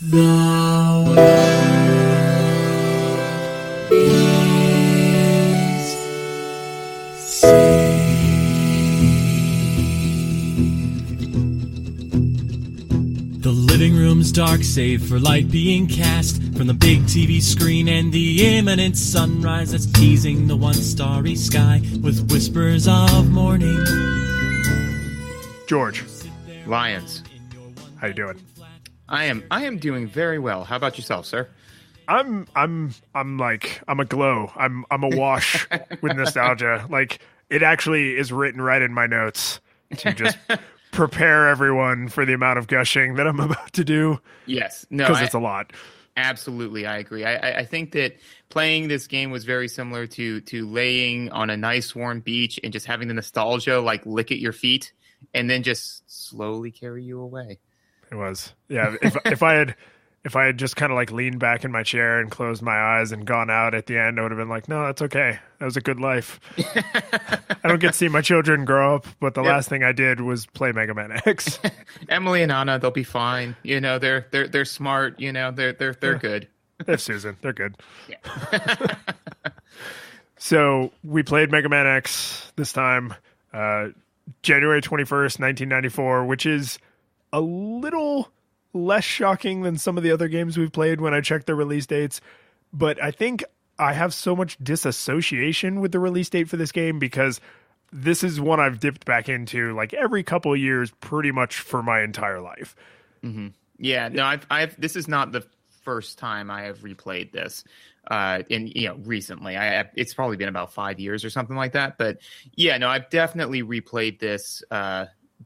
The world is saved. The living room's dark save for light being cast from the big TV screen and the imminent sunrise that's teasing the one starry sky with whispers of morning. George, Lions. how you doing? I am doing very well. How about yourself, sir? I'm aglow. I'm awash with nostalgia. Like, it actually is written right in my notes to just prepare everyone for the amount of gushing that I'm about to do. Yes. No, Because it's a lot. Absolutely, I agree. I think that playing this game was very similar to laying on a nice warm beach and just having the nostalgia like lick at your feet and then just slowly carry you away. It was. Yeah. If I had just kind of like leaned back in my chair and closed my eyes and gone out at the end, I would have been like, no, that's okay. That was a good life. I don't get to see my children grow up, but the last thing I did was play Mega Man X. Emily and Anna, they'll be fine. You know, they're smart. You know, they're good. They have Susan. They're good. Yeah. So we played Mega Man X this time, January 21st, 1994, which is a little less shocking than some of the other games we've played when I checked the release dates. But I think I have so much disassociation with the release date for this game because this is one I've dipped back into like every couple of years pretty much for my entire life. Mm-hmm. Yeah, no, I've this is not the first time I have replayed this. Recently, it's probably been about 5 years or something like that. But yeah, no, I've definitely replayed this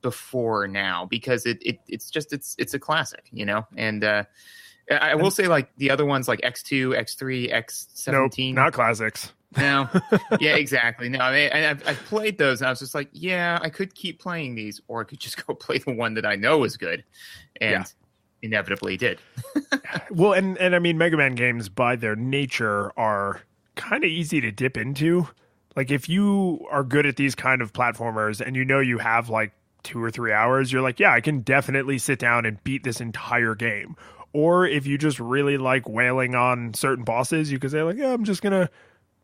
before now because it's a classic, you know. And I will say like the other ones like X2, X3, X17, Nope, not classics. No, yeah, exactly. No, I mean, I've played those, and I was just like, yeah, I could keep playing these, or I could just go play the one that I know is good, and inevitably did. Well, and I mean, Mega Man games by their nature are kind of easy to dip into. Like, if you are good at these kind of platformers, and you know you have like 2 or 3 hours, you're like, yeah, I can definitely sit down and beat this entire game. Or if you just really like wailing on certain bosses, you could say like, yeah, I'm just gonna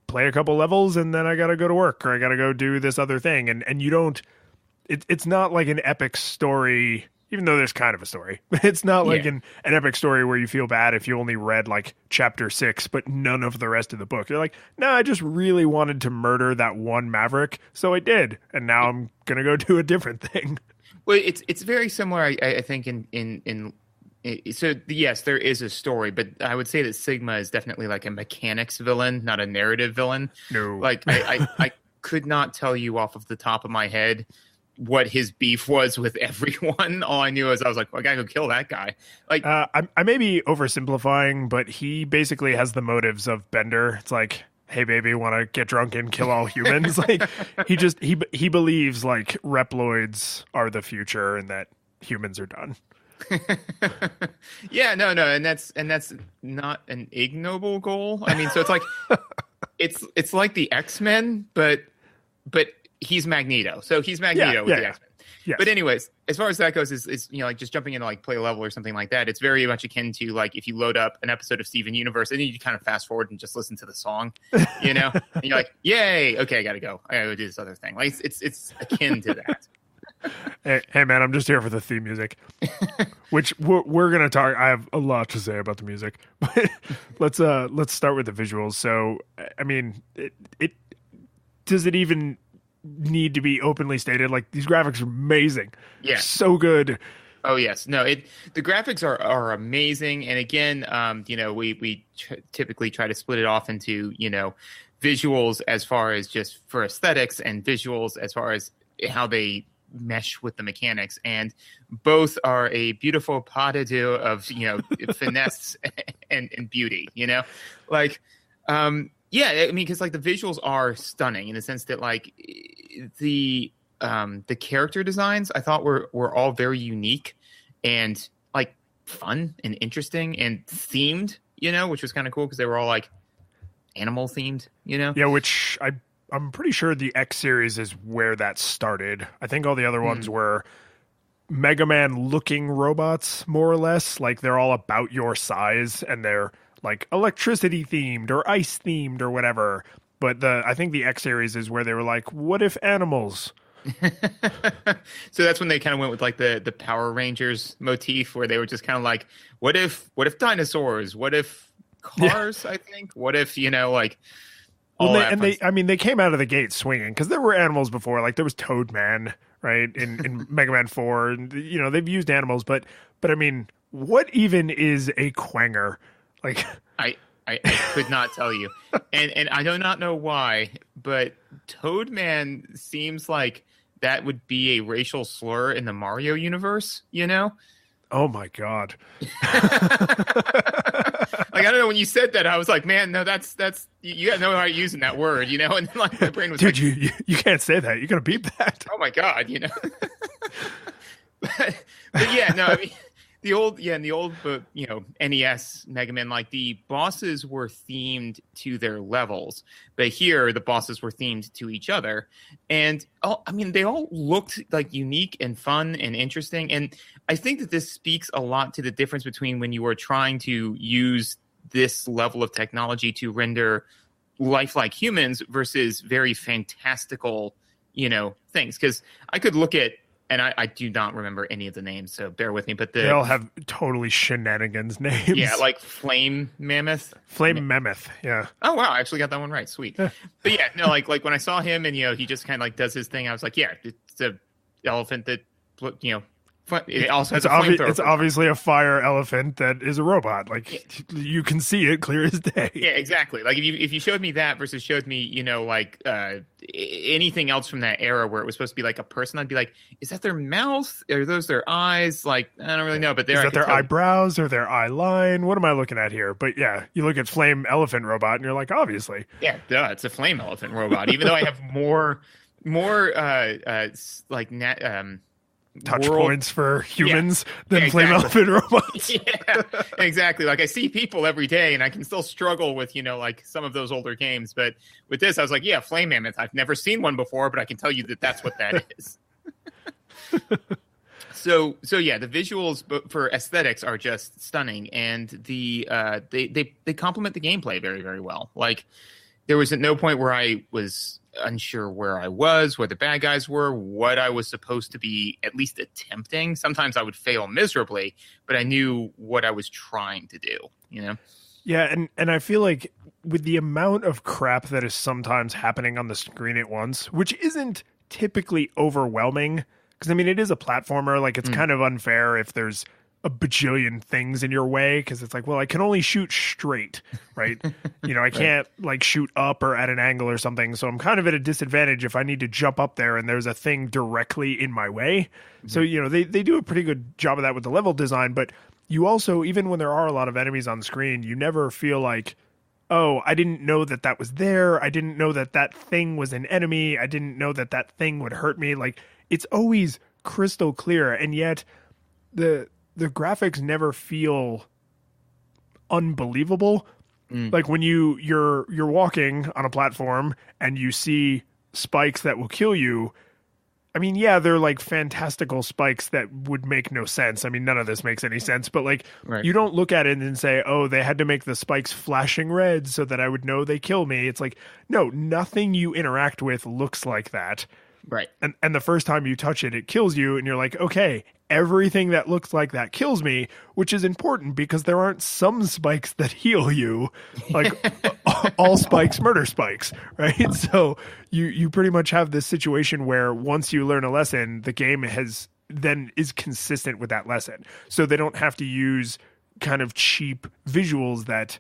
play a couple levels and then I gotta go to work or I gotta go do this other thing. And you don't, it's not like an epic story, even though there's kind of a story. It's not like an epic story where you feel bad if you only read like chapter 6, but none of the rest of the book. You're like, no, I just really wanted to murder that one Maverick. So I did. And now I'm going to go do a different thing. Well, it's very similar, I think, so yes, there is a story, but I would say that Sigma is definitely like a mechanics villain, not a narrative villain. No. Like I could not tell you off of the top of my head what his beef was with everyone. All I knew is I was like, well, I gotta go kill that guy. Like I may be oversimplifying, but he basically has the motives of Bender. It's like, hey baby, want to get drunk and kill all humans? Like he believes like Reploids are the future and that humans are done. Yeah, no, and that's not an ignoble goal. I mean, so it's like it's like the X-Men, but he's Magneto. So he's Magneto with the X-Men. Yes. But anyways, as far as that goes, is you know, like just jumping in to like play a level or something like that. It's very much akin to like if you load up an episode of Steven Universe and then you kind of fast forward and just listen to the song, you know, and you're like, yay, okay, I gotta go do this other thing. Like it's akin to that. Hey man, I'm just here for the theme music, which we're gonna talk. I have a lot to say about the music, but let's start with the visuals. So, I mean, it does it even need to be openly stated? Like, these graphics are amazing, so good. Oh yes, no, the graphics are amazing, and again, you know, we typically try to split it off into, you know, visuals as far as just for aesthetics and visuals as far as how they mesh with the mechanics, and both are a beautiful pas de deux of, you know, finesse and beauty, you know, like I mean, because like the visuals are stunning in the sense that like the character designs I thought were all very unique and like fun and interesting and themed, you know, which was kind of cool because they were all like animal themed, you know. Yeah, which I'm pretty sure the X series is where that started. I think all the other ones were Mega Man looking robots, more or less. Like they're all about your size and they're like electricity themed or ice themed or whatever. But I think the X series is where they were like, what if animals? So that's when they kind of went with like the Power Rangers motif, where they were just kind of like, what if dinosaurs? What if cars? Yeah. I think. What if like. Well, they came out of the gate swinging because there were animals before. Like there was Toadman, right, in Mega Man 4, and they've used animals, but I mean, what even is a quanger? Like I could not tell you, and I do not know why, but Toadman seems like that would be a racial slur in the Mario universe. Oh my god. Like, I don't know, when you said that, I was like, man, no, that's you got no right using that word, and then like my brain was dude, like, you can't say that. You're gonna beep that. Oh my god, but yeah, no, I mean in the old NES Mega Man, like the bosses were themed to their levels, but here the bosses were themed to each other, and they all looked like unique and fun and interesting, and I think that this speaks a lot to the difference between when you are trying to use this level of technology to render lifelike humans versus very fantastical, things. Because I could look at, and I do not remember any of the names, so bear with me. But they all have totally shenanigans names. Yeah, like Flame Mammoth. Mammoth, yeah. Oh wow, I actually got that one right. Sweet. But yeah, no, like when I saw him and he just kind of like does his thing, I was like, yeah, it's a elephant that it also has it's obviously a fire elephant that is a robot. Like you can see it clear as day. Yeah, exactly. Like if you showed me that versus showed me, anything else from that era where it was supposed to be like a person, I'd be like, is that their mouth? Are those their eyes? Like, I don't really know. But is that their eyebrows or their eye line? What am I looking at here? But yeah, you look at Flame Elephant Robot and you're like, obviously. Yeah, duh, it's a Flame Elephant Robot. Even though I have more touch points for humans than Flame Elephant robots. Yeah, exactly. Like I see people every day and I can still struggle with, like some of those older games. But with this, I was like, yeah, Flame Mammoth. I've never seen one before, but I can tell you that that's what that is. So yeah, the visuals for aesthetics are just stunning. And they complement the gameplay very, very well. Like there was at no point where I was unsure where I was, where the bad guys were, what I was supposed to be at least attempting. Sometimes I would fail miserably, but I knew what I was trying to do, Yeah, and I feel like with the amount of crap that is sometimes happening on the screen at once, which isn't typically overwhelming, because it is a platformer, like it's kind of unfair if there's a bajillion things in your way, because it's like, well, I can only shoot straight, right? I can't like shoot up or at an angle or something, so I'm kind of at a disadvantage if I need to jump up there and there's a thing directly in my way. So they do a pretty good job of that with the level design, but you also, even when there are a lot of enemies on screen, you never feel like, oh, I didn't know that was there, I didn't know that thing was an enemy, I didn't know that thing would hurt me. Like it's always crystal clear, and yet the graphics never feel unbelievable. Like when you're walking on a platform and you see spikes that will kill you. Yeah, they're like fantastical spikes that would make no sense. None of this makes any sense, but like you don't look at it and say, oh, they had to make the spikes flashing red so that I would know they kill me. It's like, no, nothing you interact with looks like that. Right. And the first time you touch it, it kills you. And you're like, okay, everything that looks like that kills me, which is important because there aren't some spikes that heal you. Like all spikes, murder spikes, right? So you pretty much have this situation where once you learn a lesson, the game is consistent with that lesson. So they don't have to use kind of cheap visuals that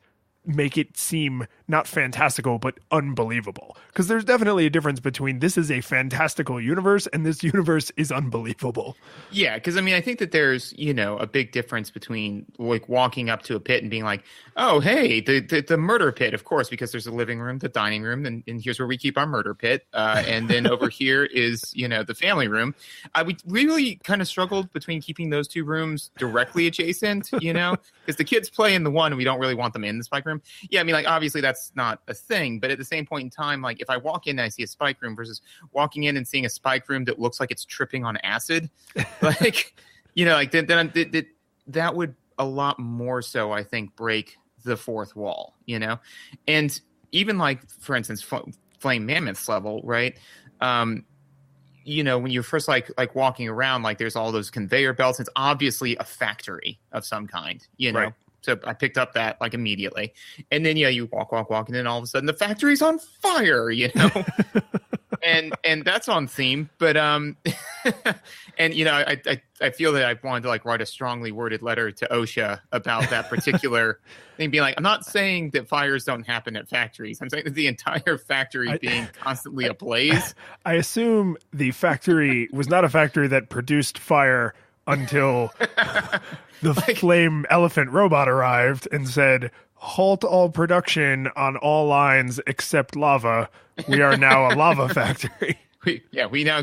make it seem not fantastical but unbelievable, because there's definitely a difference between this is a fantastical universe and this universe is unbelievable. Yeah, because I think that there's a big difference between like walking up to a pit and being like, oh hey, the murder pit, of course, because there's a living room, the dining room, and here's where we keep our murder pit, and then over here is the family room. We really kind of struggled between keeping those two rooms directly adjacent, because the kids play in the one and we don't really want them in the spike room. Yeah, like obviously that's not a thing. But at the same point in time, like if I walk in and I see a spike room versus walking in and seeing a spike room that looks like it's tripping on acid, like, like then that would a lot more so, I think, break the fourth wall, and even like, for instance, Flame Mammoth's level, right? When you're first like walking around, like there's all those conveyor belts. It's obviously a factory of some kind, Right. So I picked up that like immediately, and then you walk, and then all of a sudden the factory's on fire, and that's on theme. But and I feel that I wanted to like write a strongly worded letter to OSHA about that particular thing, being like, I'm not saying that fires don't happen at factories. I'm saying that the entire factory being constantly ablaze. I assume the factory was not a factory that produced fire until the flame elephant robot arrived and said, halt all production on all lines except lava. We are now a lava factory. We now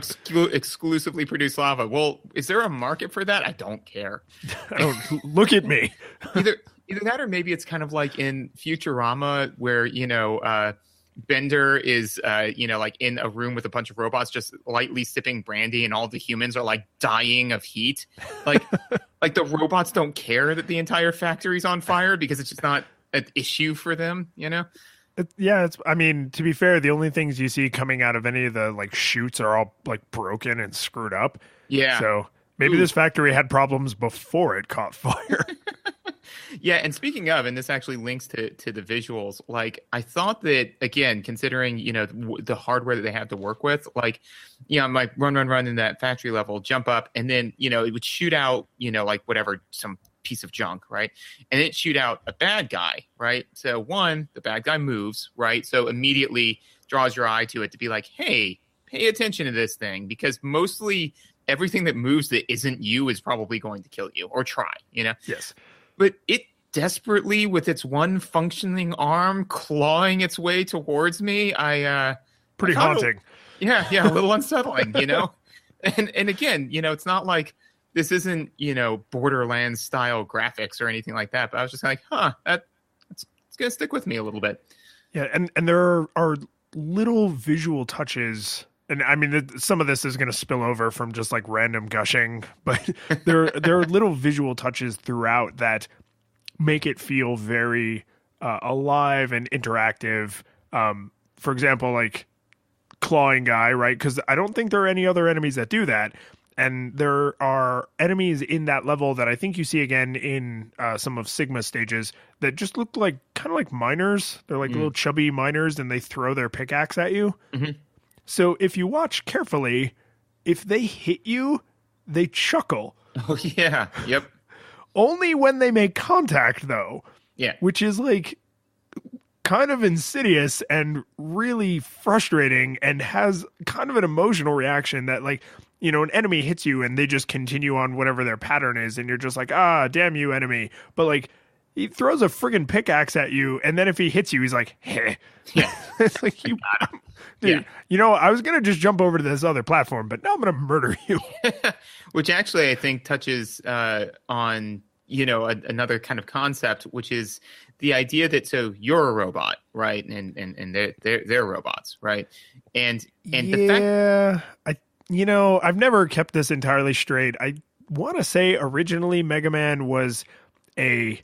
exclusively produce lava. Well, is there a market for that? I don't care. Look at me. Either that, or maybe it's kind of like in Futurama where, Bender is, like in a room with a bunch of robots just lightly sipping brandy, and all the humans are like dying of heat. Like, like the robots don't care that the entire factory's on fire because it's just not an issue for them, I mean, to be fair, the only things you see coming out of any of the like chutes are all like broken and screwed up. Yeah. So maybe this factory had problems before it caught fire. Yeah, and speaking of, and this actually links to the visuals, like I thought that, again, considering, the hardware that they have to work with, like, I'm like run in that factory level, jump up, and then, it would shoot out, like whatever, some piece of junk, right? And it shoot out a bad guy, right? So one, the bad guy moves, right? So immediately draws your eye to it to be like, hey, pay attention to this thing, because mostly everything that moves that isn't you is probably going to kill you or try, Yes. But it desperately, with its one functioning arm, clawing its way towards me, Pretty haunting. Yeah, a little unsettling, And again, it's not like this isn't, Borderlands style graphics or anything like that. But I was just like, it's going to stick with me a little bit. Yeah, and there are little visual touches. And I mean, some of this is going to spill over from just like random gushing, but there are little visual touches throughout that make it feel very alive and interactive. For example, like clawing guy, right? Because I don't think there are any other enemies that do that. And there are enemies in that level that I think you see again in some of Sigma stages that just look like kind of like miners. They're like little chubby miners, and they throw their pickaxe at you. Mm-hmm. So if you watch carefully, if they hit you, they chuckle. Oh, yeah. Yep. Only when they make contact, though. Yeah. Which is like kind of insidious and really frustrating, and has kind of an emotional reaction that, like, an enemy hits you and they just continue on whatever their pattern is, and you're just like, damn you, enemy. But like, he throws a friggin' pickaxe at you, and then if he hits you, he's like, hey. Yeah. It's like, you got him. Dude, I was going to just jump over to this other platform, but now I'm going to murder you. Which actually I think touches on, another kind of concept, which is the idea that, so you're a robot, right? And they're robots, right? And the fact, I've never kept this entirely straight. I want to say originally Mega Man was a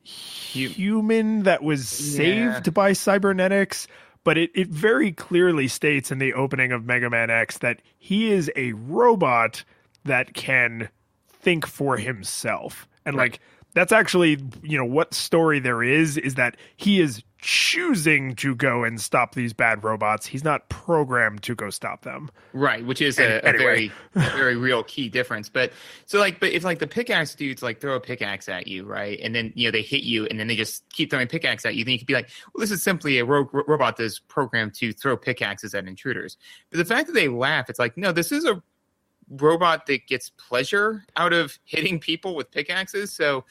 human that was saved by cybernetics, but it very clearly states in the opening of Mega Man X that he is a robot that can think for himself. And like, that's actually, what story there is that he is choosing to go and stop these bad robots. He's not programmed to go stop them. Right, which is a very, very real key difference. But if like the pickaxe dudes like throw a pickaxe at you, right? And then, they hit you, and then they just keep throwing pickaxe at you. Then you could be like, well, this is simply a robot that's programmed to throw pickaxes at intruders. But the fact that they laugh, it's like, no, this is a robot that gets pleasure out of hitting people with pickaxes. So,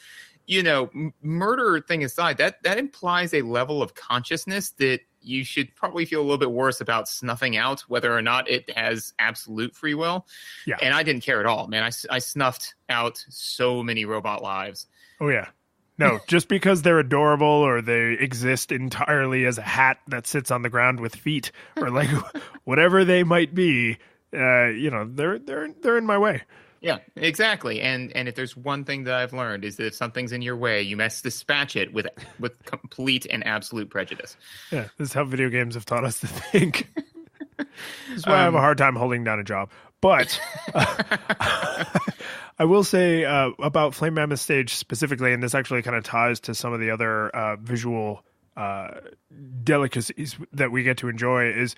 murder thing aside, that implies a level of consciousness that you should probably feel a little bit worse about snuffing out, whether or not it has absolute free will. Yeah. And I didn't care at all, man. I snuffed out so many robot lives. Oh, yeah. no, just because they're adorable or they exist entirely as a hat that sits on the ground with feet or like whatever they might be, they're in my way. Yeah, exactly. And if there's one thing that I've learned is that if something's in your way, you must dispatch it with complete and absolute prejudice. Yeah, this is how video games have taught us to think. This is why I have a hard time holding down a job. But I will say about Flame Mammoth Stage specifically, and this actually kind of ties to some of the other visual delicacies that we get to enjoy, is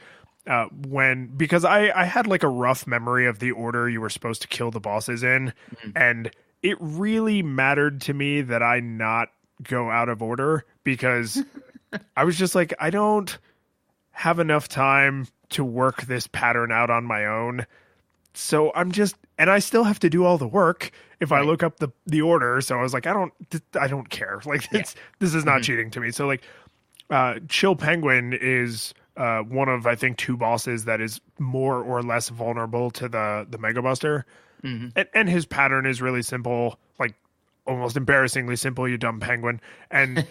because I had like a rough memory of the order you were supposed to kill the bosses in, and it really mattered to me that I not go out of order, because I was just like, I don't have enough time to work this pattern out on my own. So and I still have to do all the work if I look up the order. So I was like, I don't care. Like this is not cheating to me. So like, Chill Penguin is one of, I think, 2 bosses that is more or less vulnerable to the Mega Buster. And his pattern is really simple, like almost embarrassingly simple, you dumb penguin. And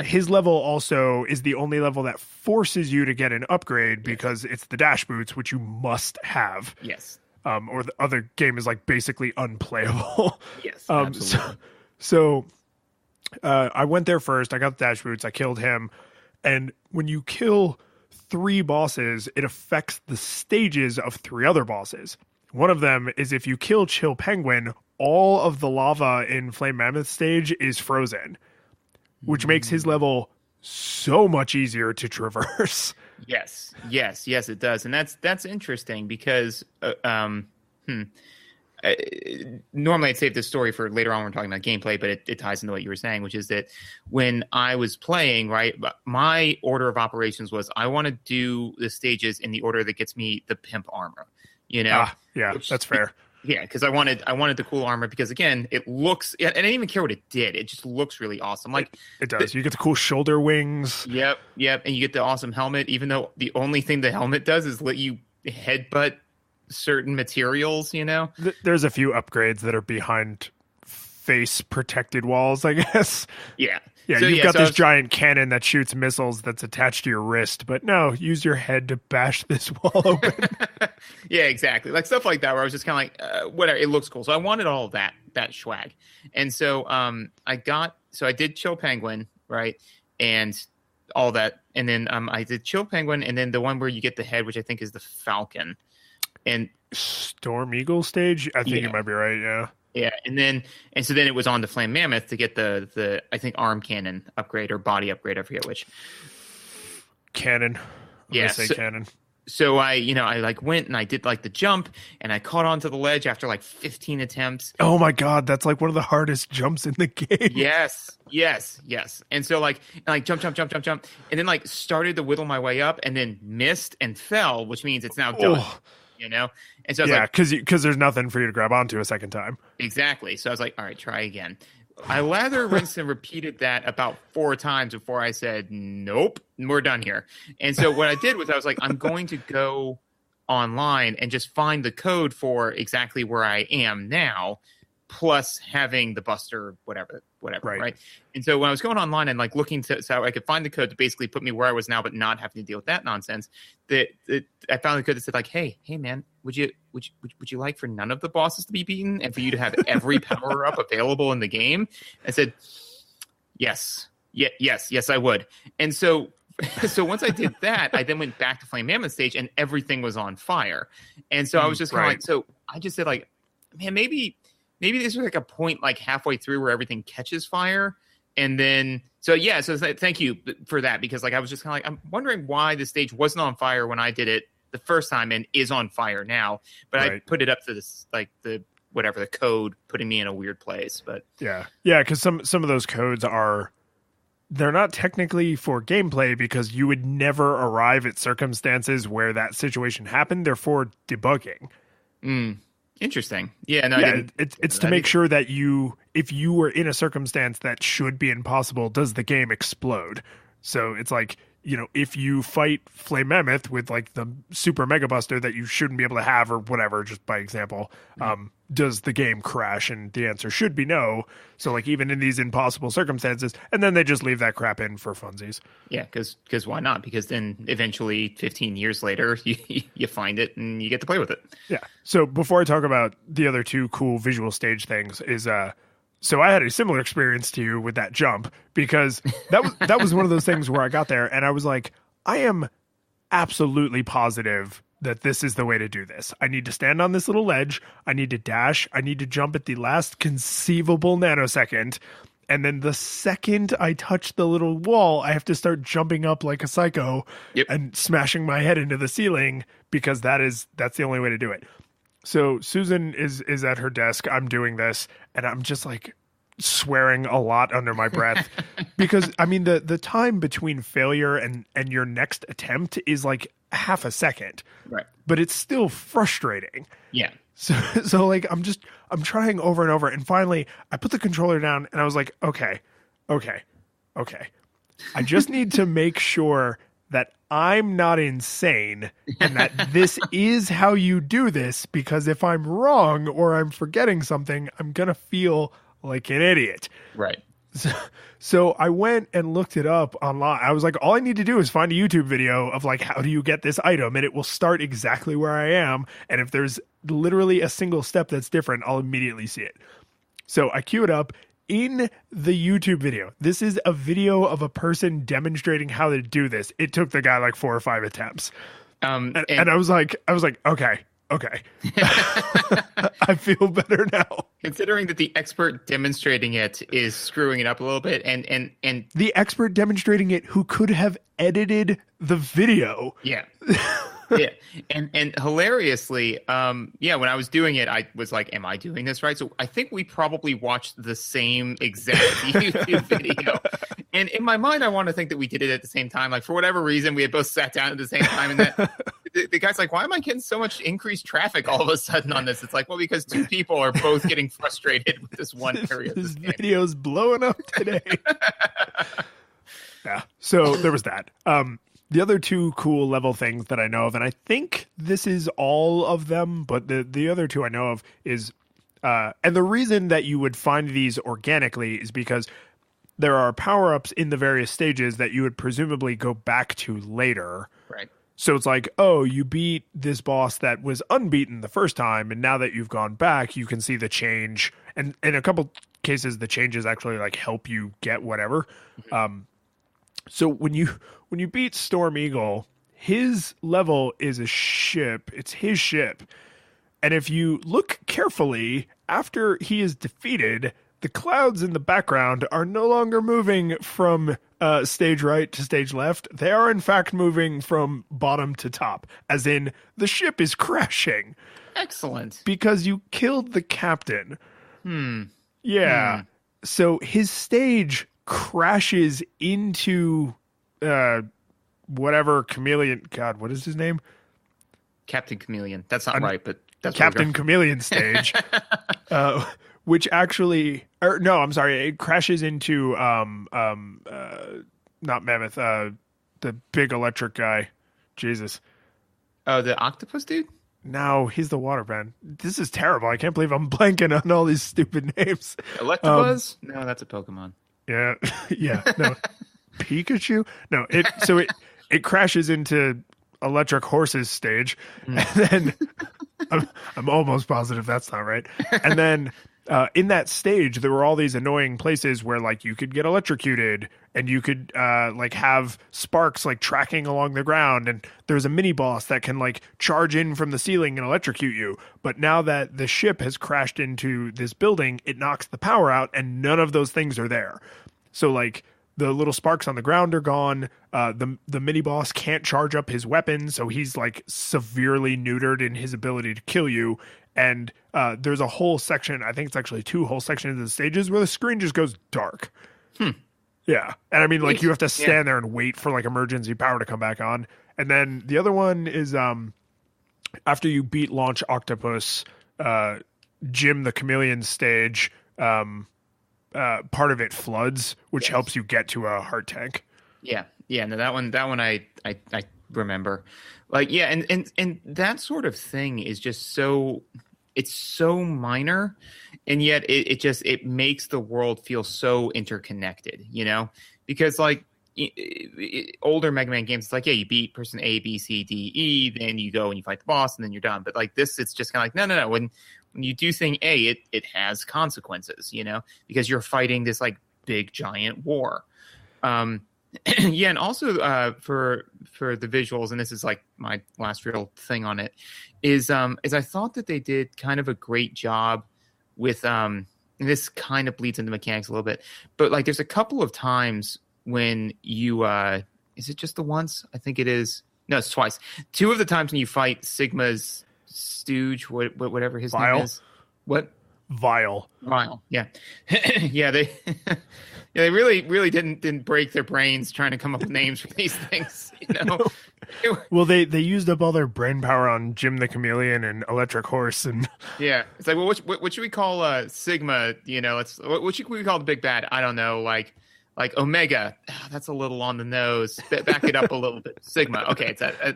his level also is the only level that forces you to get an upgrade because it's the dash boots, which you must have. Yes. Or the other game is like basically unplayable. Yes, absolutely. So I went there first. I got the dash boots. I killed him. And when you kill 3 bosses, it affects the stages of 3 other bosses. One of them is if you kill Chill Penguin, all of the lava in Flame Mammoth Stage is frozen, which makes his level so much easier to traverse. Yes, it does. And that's interesting because normally I'd save this story for later on when we're talking about gameplay, but it ties into what you were saying, which is that when I was playing, right, my order of operations was I want to do the stages in the order that gets me the pimp armor, that's fair. Yeah, because I wanted the cool armor because, again, it looks, and I didn't even care what it did. It just looks really awesome. Like it does. You get the cool shoulder wings. Yep, and you get the awesome helmet, even though the only thing the helmet does is let you headbutt certain materials, There's a few upgrades that are behind face protected walls, I guess. Yeah. Yeah, you've got this giant cannon that shoots missiles that's attached to your wrist, but no, use your head to bash this wall open. Yeah, exactly. Like stuff like that where I was just kind of like, whatever, it looks cool. So I wanted all of that swag. And so I did Chill Penguin, right? And all that. And then I did Chill Penguin and then the one where you get the head, which I think is the Falcon. And Storm Eagle stage? I think you might be right, yeah. Yeah, and so then it was on the Flame Mammoth to get the I think arm cannon upgrade or body upgrade, I forget which. Cannon. Cannon. So I like went and I did like the jump and I caught onto the ledge after like 15 attempts. Oh my god, that's like one of the hardest jumps in the game. Yes. And so like jump, and then like started to whittle my way up and then missed and fell, which means it's now done. And so I was like, because there's nothing for you to grab onto a second time. Exactly. So I was like, all right, try again. I lather, rinsed, and repeated that about 4 times before I said, nope, we're done here. And so what I did was I was like, I'm going to go online and just find the code for exactly where I am now, plus having the Buster, whatever, right? And so when I was going online and like looking so I could find the code to basically put me where I was now, but not having to deal with that nonsense, that I found the code that said like, hey man, would you like for none of the bosses to be beaten and for you to have every power up available in the game? I said, yes, I would. And so once I did that, I then went back to Flame Mammoth Stage and everything was on fire. And so I was just kind of like, so I just said like, man, maybe this was like a point like halfway through where everything catches fire. And then, so thank you for that, because like I was just kind of like, I'm wondering why the stage wasn't on fire when I did it the first time and is on fire now. But I put it up to this, like the code putting me in a weird place. But yeah, because some of those codes they're not technically for gameplay because you would never arrive at circumstances where that situation happened. They're for debugging. Interesting. Yeah, no, it's to make sure that if you were in a circumstance that should be impossible, does the game explode? So it's like, if you fight Flame Mammoth with like the super Mega Buster that you shouldn't be able to have or whatever, just by example, does the game crash? And the answer should be no. So like even in these impossible circumstances, and then they just leave that crap in for funsies. Yeah, because why not? Because then eventually 15 years later, you find it and you get to play with it. Yeah. So before I talk about the other two cool visual stage things is so I had a similar experience to you with that jump, because that was one of those things where I got there and I was like, I am absolutely positive that this is the way to do this. I need to stand on this little ledge. I need to dash. I need to jump at the last conceivable nanosecond. And then the second I touch the little wall, I have to start jumping up like a psycho and smashing my head into the ceiling, because that's the only way to do it. So Susan is at her desk. I'm doing this and I'm just like swearing a lot under my breath because I mean the time between failure and your next attempt is like half a second. Right. But it's still frustrating. Yeah. So like I'm trying over and over, and finally I put the controller down and I was like, okay. I just need to make sure that I'm not insane and that this is how you do this, because if I'm wrong or I'm forgetting something, I'm going to feel like an idiot. Right. So I went and looked it up online. I was like, all I need to do is find a YouTube video of like, how do you get this item? And it will start exactly where I am. And if there's literally a single step that's different, I'll immediately see it. So I queue it up. In the YouTube video, this is a video of a person demonstrating how to do this. It took the guy like 4 or 5 attempts. And I was like, okay. I feel better now. Considering that the expert demonstrating it is screwing it up a little bit, and the expert demonstrating it who could have edited the video. Yeah. Yeah. And hilariously, when I was doing it, I was like, am I doing this right? So I think we probably watched the same exact YouTube video. And in my mind, I want to think that we did it at the same time. Like for whatever reason, we had both sat down at the same time. And then the guy's like, why am I getting so much increased traffic all of a sudden on this? It's like, well, because 2 people are both getting frustrated with this one area. This video's blowing up today. Yeah. So there was that. The other 2 cool level things that I know of, and I think this is all of them, but the other 2 I know of is, and the reason that you would find these organically is because there are power-ups in the various stages that you would presumably go back to later. Right. So it's like, oh, you beat this boss that was unbeaten the first time, and now that you've gone back, you can see the change. And in a couple cases, the changes actually like help you get whatever. Mm-hmm. So when you beat Storm Eagle, his level is a ship. It's his ship. And if you look carefully, after he is defeated, the clouds in the background are no longer moving from stage right to stage left. They are, in fact, moving from bottom to top, as in the ship is crashing. Excellent. Because you killed the captain. Yeah. So his stage crashes into whatever chameleon. God, what is his name? Captain Chameleon. That's not right, but that's Captain Chameleon stage. Which actually, no, I'm sorry. It crashes into not Mammoth, the big electric guy. Jesus. Oh, the octopus dude? No, he's the waterbend. This is terrible. I can't believe I'm blanking on all these stupid names. Electabuzz? No, that's a Pokemon. Yeah, yeah. No, Pikachu. No, it crashes into electric horses stage, and then I'm almost positive that's not right. And then in that stage, there were all these annoying places where like you could get electrocuted, and you could like have sparks like tracking along the ground, and there's a mini boss that can like charge in from the ceiling and electrocute you. But now that the ship has crashed into this building, it knocks the power out, and none of those things are there. So like the little sparks on the ground are gone. The mini boss can't charge up his weapon, so he's like severely neutered in his ability to kill you. And there's a whole section, I think it's actually 2 whole sections of the stages where the screen just goes dark. Yeah. And I mean, like, you have to stand there and wait for like emergency power to come back on. And then the other one is after you beat Launch Octopus, Jim the Chameleon stage, part of it floods, which helps you get to a heart tank. Yeah. No, that one I remember. Like, yeah, and that sort of thing is just so it's so minor, and yet it makes the world feel so interconnected, because like older Mega Man games, it's like, yeah, you beat person A, B, C, D, E, then you go and you fight the boss, and then you're done. But like this, it's just kind of like, no. When you do thing A, it has consequences, because you're fighting this like big giant war. Yeah, and also for the visuals, and this is like my last real thing on it, is I thought that they did kind of a great job with and this kind of bleeds into mechanics a little bit, but like there's a couple of times when you is it just the once? I think it is. No, it's twice. Two of the times when you fight Sigma's stooge, whatever his Vile. name is. What? Vile. Yeah. Yeah, they yeah, they really didn't break their brains trying to come up with names for these things, Well, they used up all their brain power on Jim the Chameleon and Electric Horse, and yeah, it's like, well, what should we call Sigma? What should we call the big bad? I don't know, like Omega. That's a little on the nose. Back it up a little bit. Sigma. Okay,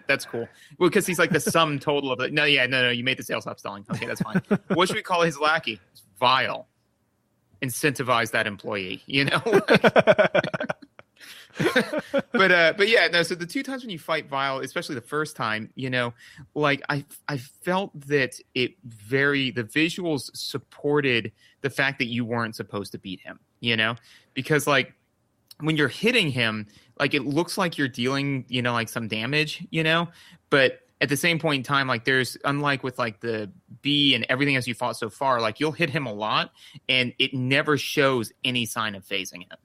that's cool. Well, because he's like the sum total of it. No. You made the sales stop selling. Okay, that's fine. What should we call his lackey? Vile. Incentivize that employee. But yeah, no. So the two times when you fight Vile, especially the first time, like I felt that the visuals supported the fact that you weren't supposed to beat him. Because like when you're hitting him, like it looks like you're dealing, like some damage, but at the same point in time, like there's, unlike with like the B and everything else you fought so far, like you'll hit him a lot and it never shows any sign of phasing him,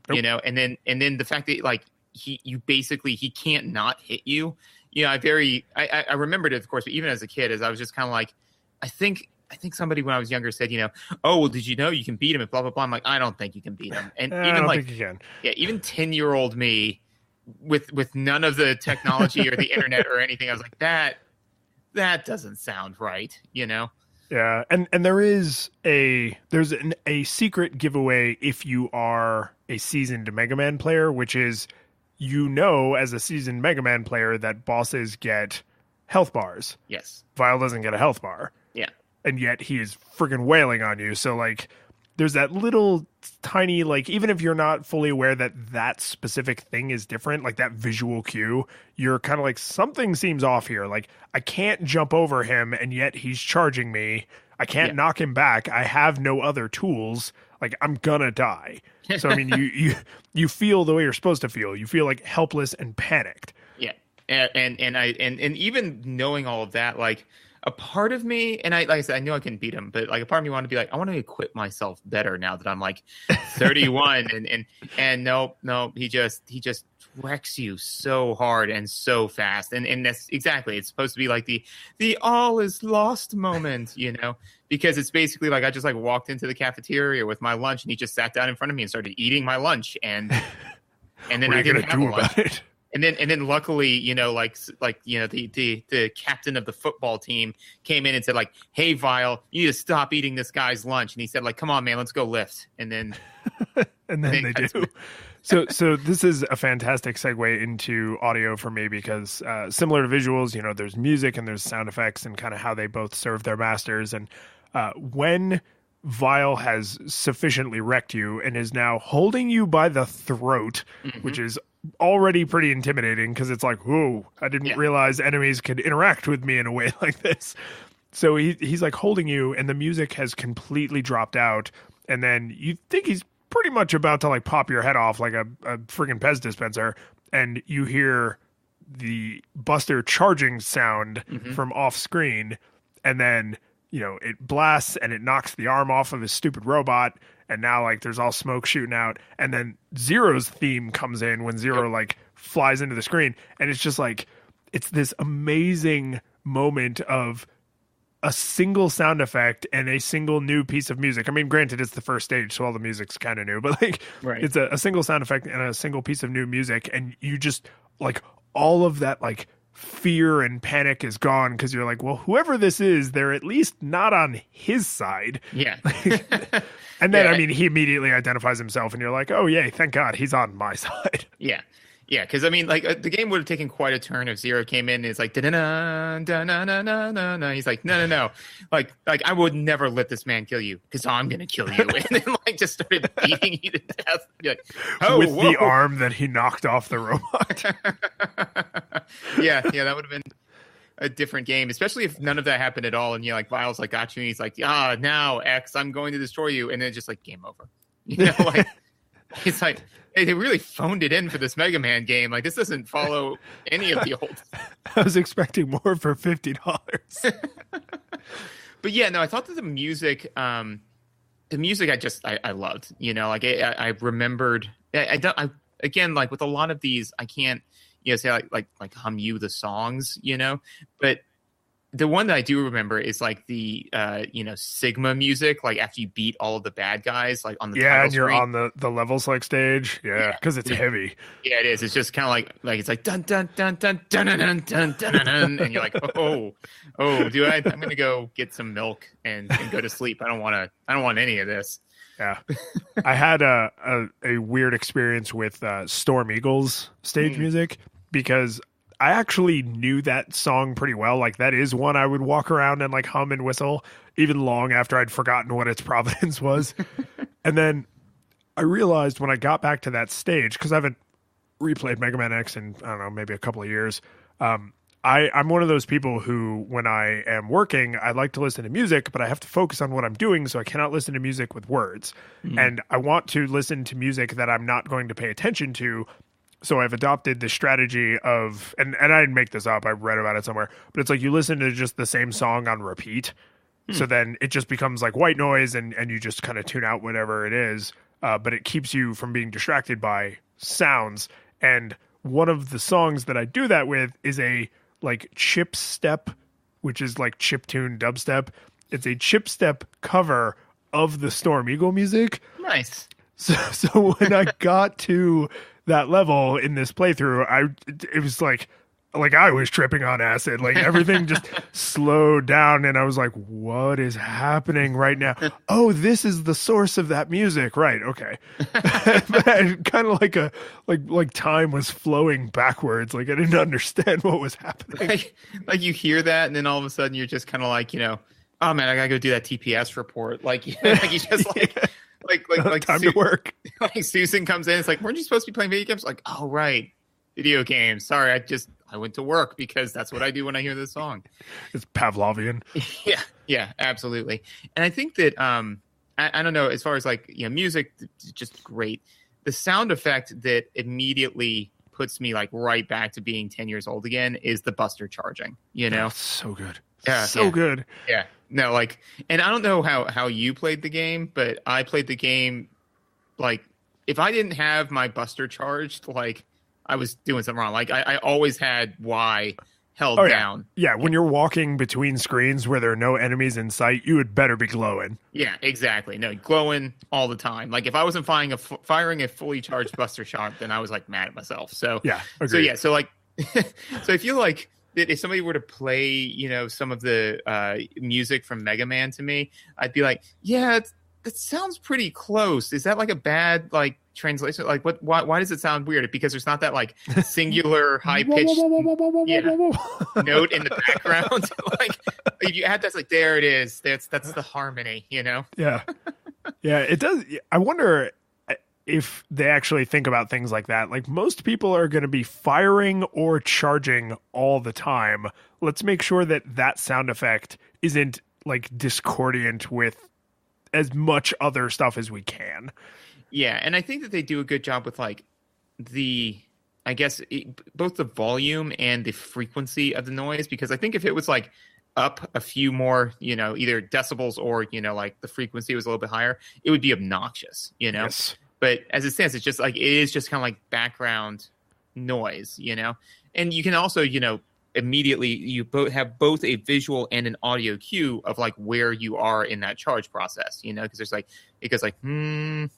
Nope. and then the fact that like he can't not hit you. I remembered it, of course, but even as a kid, as I was just kind of like, I think somebody when I was younger said, oh, well, did you know you can beat him and blah, blah, blah. I'm like, I don't think you can beat him. And I even don't like, think you can. yeah, even 10-year-old me with none of the technology or the internet or anything, I was like, that doesn't sound right, Yeah, and there's a secret giveaway if you are a seasoned Mega Man player, which is, as a seasoned Mega Man player, that bosses get health bars. Yes. Vile doesn't get a health bar. Yeah. And yet he is friggin' wailing on you. So like there's that little tiny, like, even if you're not fully aware that specific thing is different, like that visual cue, you're kind of like, something seems off here. Like I can't jump over him and yet he's charging me. I can't knock him back. I have no other tools. Like I'm gonna die. So I mean, you feel the way you're supposed to feel. You feel like helpless and panicked. Yeah. And even knowing all of that, like, a part of me, and like I said, I knew I couldn't beat him, but like a part of me wanted to be like, I want to equip myself better now that I'm like 31, and no, he just wrecks you so hard and so fast, and that's exactly, it's supposed to be like the all is lost moment, because it's basically like I just like walked into the cafeteria with my lunch, and he just sat down in front of me and started eating my lunch, and then I didn't have a lunch. And then luckily, the captain of the football team came in and said, like, hey, Vile, you need to stop eating this guy's lunch. And he said, like, come on, man, let's go lift. And then they do. So this is a fantastic segue into audio for me, because similar to visuals, there's music and there's sound effects and kind of how they both serve their masters. And when Vile has sufficiently wrecked you and is now holding you by the throat, which is already pretty intimidating, because it's like, whoa, I didn't realize enemies could interact with me in a way like this. So he's like holding you, and the music has completely dropped out, and then you think he's pretty much about to like pop your head off like a friggin' Pez dispenser, and you hear the Buster charging sound from off screen, and then it blasts and it knocks the arm off of his stupid robot, and now like there's all smoke shooting out, and then Zero's theme comes in when Zero like flies into the screen, and it's just like, it's this amazing moment of a single sound effect and a single new piece of music. I mean, granted, it's the first stage, so all the music's kind of new, but like it's a single sound effect and a single piece of new music, and you just like, all of that like fear and panic is gone, because you're like, well, whoever this is, they're at least not on his side. Yeah. And then I mean, he immediately identifies himself, and you're like, oh yay, thank God he's on my side. Yeah, Yeah, because I mean, like the game would have taken quite a turn if Zero came in and it's like da na da na na na na na. He's like, no, like I would never let this man kill you because I'm gonna kill you, and then like just started beating you to death. You're like, oh, with whoa. the arm that he knocked off the robot. yeah, that would have been a different game, especially if none of that happened at all. And you're like, Viles like got you, and he's like, now X, I'm going to destroy you, and then just like game over. You know, like it's like. Hey, they really phoned it in for this Mega Man game. Like, this doesn't follow any of the old. I was expecting more for $50. But yeah, no, I thought that the music I loved. You know, like I remembered. I again, like with a lot of these, I can't, say like hum you the songs, but. The one that I do remember is like the Sigma music, like after you beat all of the bad guys, like on the title and you're screen. on the levels like stage, because it's heavy. Yeah, it is. It's just kind of like it's like dun dun dun dun dun dun dun dun dun dun, and you're like, I'm gonna go get some milk and go to sleep. I don't want any of this. Yeah, I had a weird experience with Storm Eagles stage music because I actually knew that song pretty well. Like that is one I would walk around and like hum and whistle even long after I'd forgotten what its provenance was. And then I realized when I got back to that stage, because I haven't replayed Mega Man X in, I don't know, maybe a couple of years. I'm one of those people who, when I am working, I like to listen to music, but I have to focus on what I'm doing, so I cannot listen to music with words. Mm-hmm. And I want to listen to music that I'm not going to pay attention to. So I've adopted the strategy of, and I didn't make this up, I read about it somewhere, but it's like you listen to just the same song on repeat. So then it just becomes like white noise and you just kind of tune out whatever it is. But it keeps you from being distracted by sounds. And one of the songs that I do that with is a like chip step, which is like chiptune dubstep. It's a chip step cover of the Storm Eagle music. Nice. So when I got to that level in this playthrough, it was like I was tripping on acid. Like everything just slowed down, and I was like, "What is happening right now?" Oh, this is the source of that music, right? Okay. Kind of like time was flowing backwards. Like I didn't understand what was happening. Like you hear that, and then all of a sudden you're just kind of like, oh man, I gotta go do that TPS report. Like you just like. Yeah. Like time to work. Like Susan comes in, it's like, weren't you supposed to be playing video games? Like, oh right, video games. Sorry, I went to work because that's what I do when I hear this song. It's Pavlovian. Yeah, absolutely. And I think that I don't know, as far as like music, just great. The sound effect that immediately puts me like right back to being 10 years old again is the Buster charging. Oh, so good. Yeah, so good. Yeah. No, like, and I don't know how you played the game, but I played the game like if I didn't have my Buster charged, like I was doing something wrong. Like I always had Y held down. Yeah, when you're walking between screens where there are no enemies in sight, you had better be glowing. Yeah, exactly. No, glowing all the time. Like if I wasn't firing a fully charged Buster shot, then I was like mad at myself. So yeah, agreed. So like, so I feel like if somebody were to play, some of the music from Mega Man to me, I'd be like, yeah, that sounds pretty close. Is that like a bad like translation? Like what? Why does it sound weird? Because there's not that like singular high pitched note in the background. Like if you add that's like there it is. That's the harmony. Yeah, it does. I wonder if they actually think about things like that. Like most people are going to be firing or charging all the time. Let's make sure that sound effect isn't like discordant with as much other stuff as we can. Yeah. And I think that they do a good job with like both the volume and the frequency of the noise, because I think if it was like up a few more, either decibels or, like the frequency was a little bit higher, it would be obnoxious, Yes. But as it stands, it's just like, it is just kind of like background noise, and you can also, immediately you have both a visual and an audio cue of like where you are in that charge process, because there's like, it goes like, and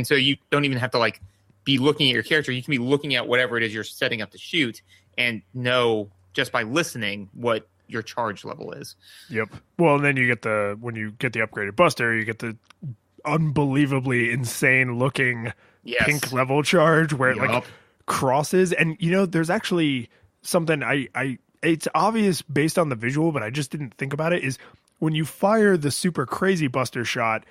so you don't even have to like be looking at your character. You can be looking at whatever it is you're setting up to shoot and know just by listening what your charge level is. Yep. Well, and then when you get the upgraded Buster, you get the unbelievably insane looking pink level charge where it like crosses. And there's actually something I it's obvious based on the visual, but I just didn't think about it, is when you fire the super crazy buster shot,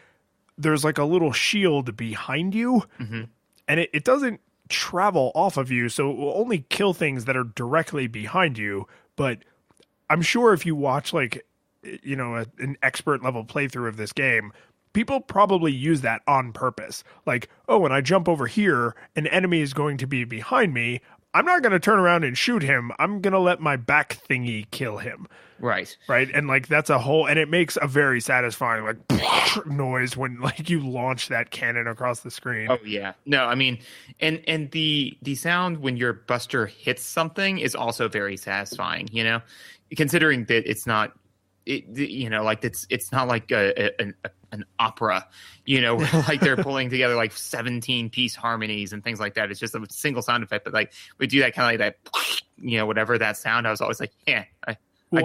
there's like a little shield behind you, and it doesn't travel off of you, so it will only kill things that are directly behind you. But I'm sure if you watch like an expert level playthrough of this game, people probably use that on purpose. Like, oh, when I jump over here, an enemy is going to be behind me. I'm not going to turn around and shoot him. I'm going to let my back thingy kill him. Right. Right. And like, that's a whole, and it makes a very satisfying like noise when like you launch that cannon across the screen. Oh yeah. No, I mean, and the sound when your buster hits something is also very satisfying, considering that it's not, like it's not like an opera, where like they're pulling together like 17-piece harmonies and things like that. It's just a single sound effect, but like we do that kind of like that, whatever that sound. I was always like, yeah, I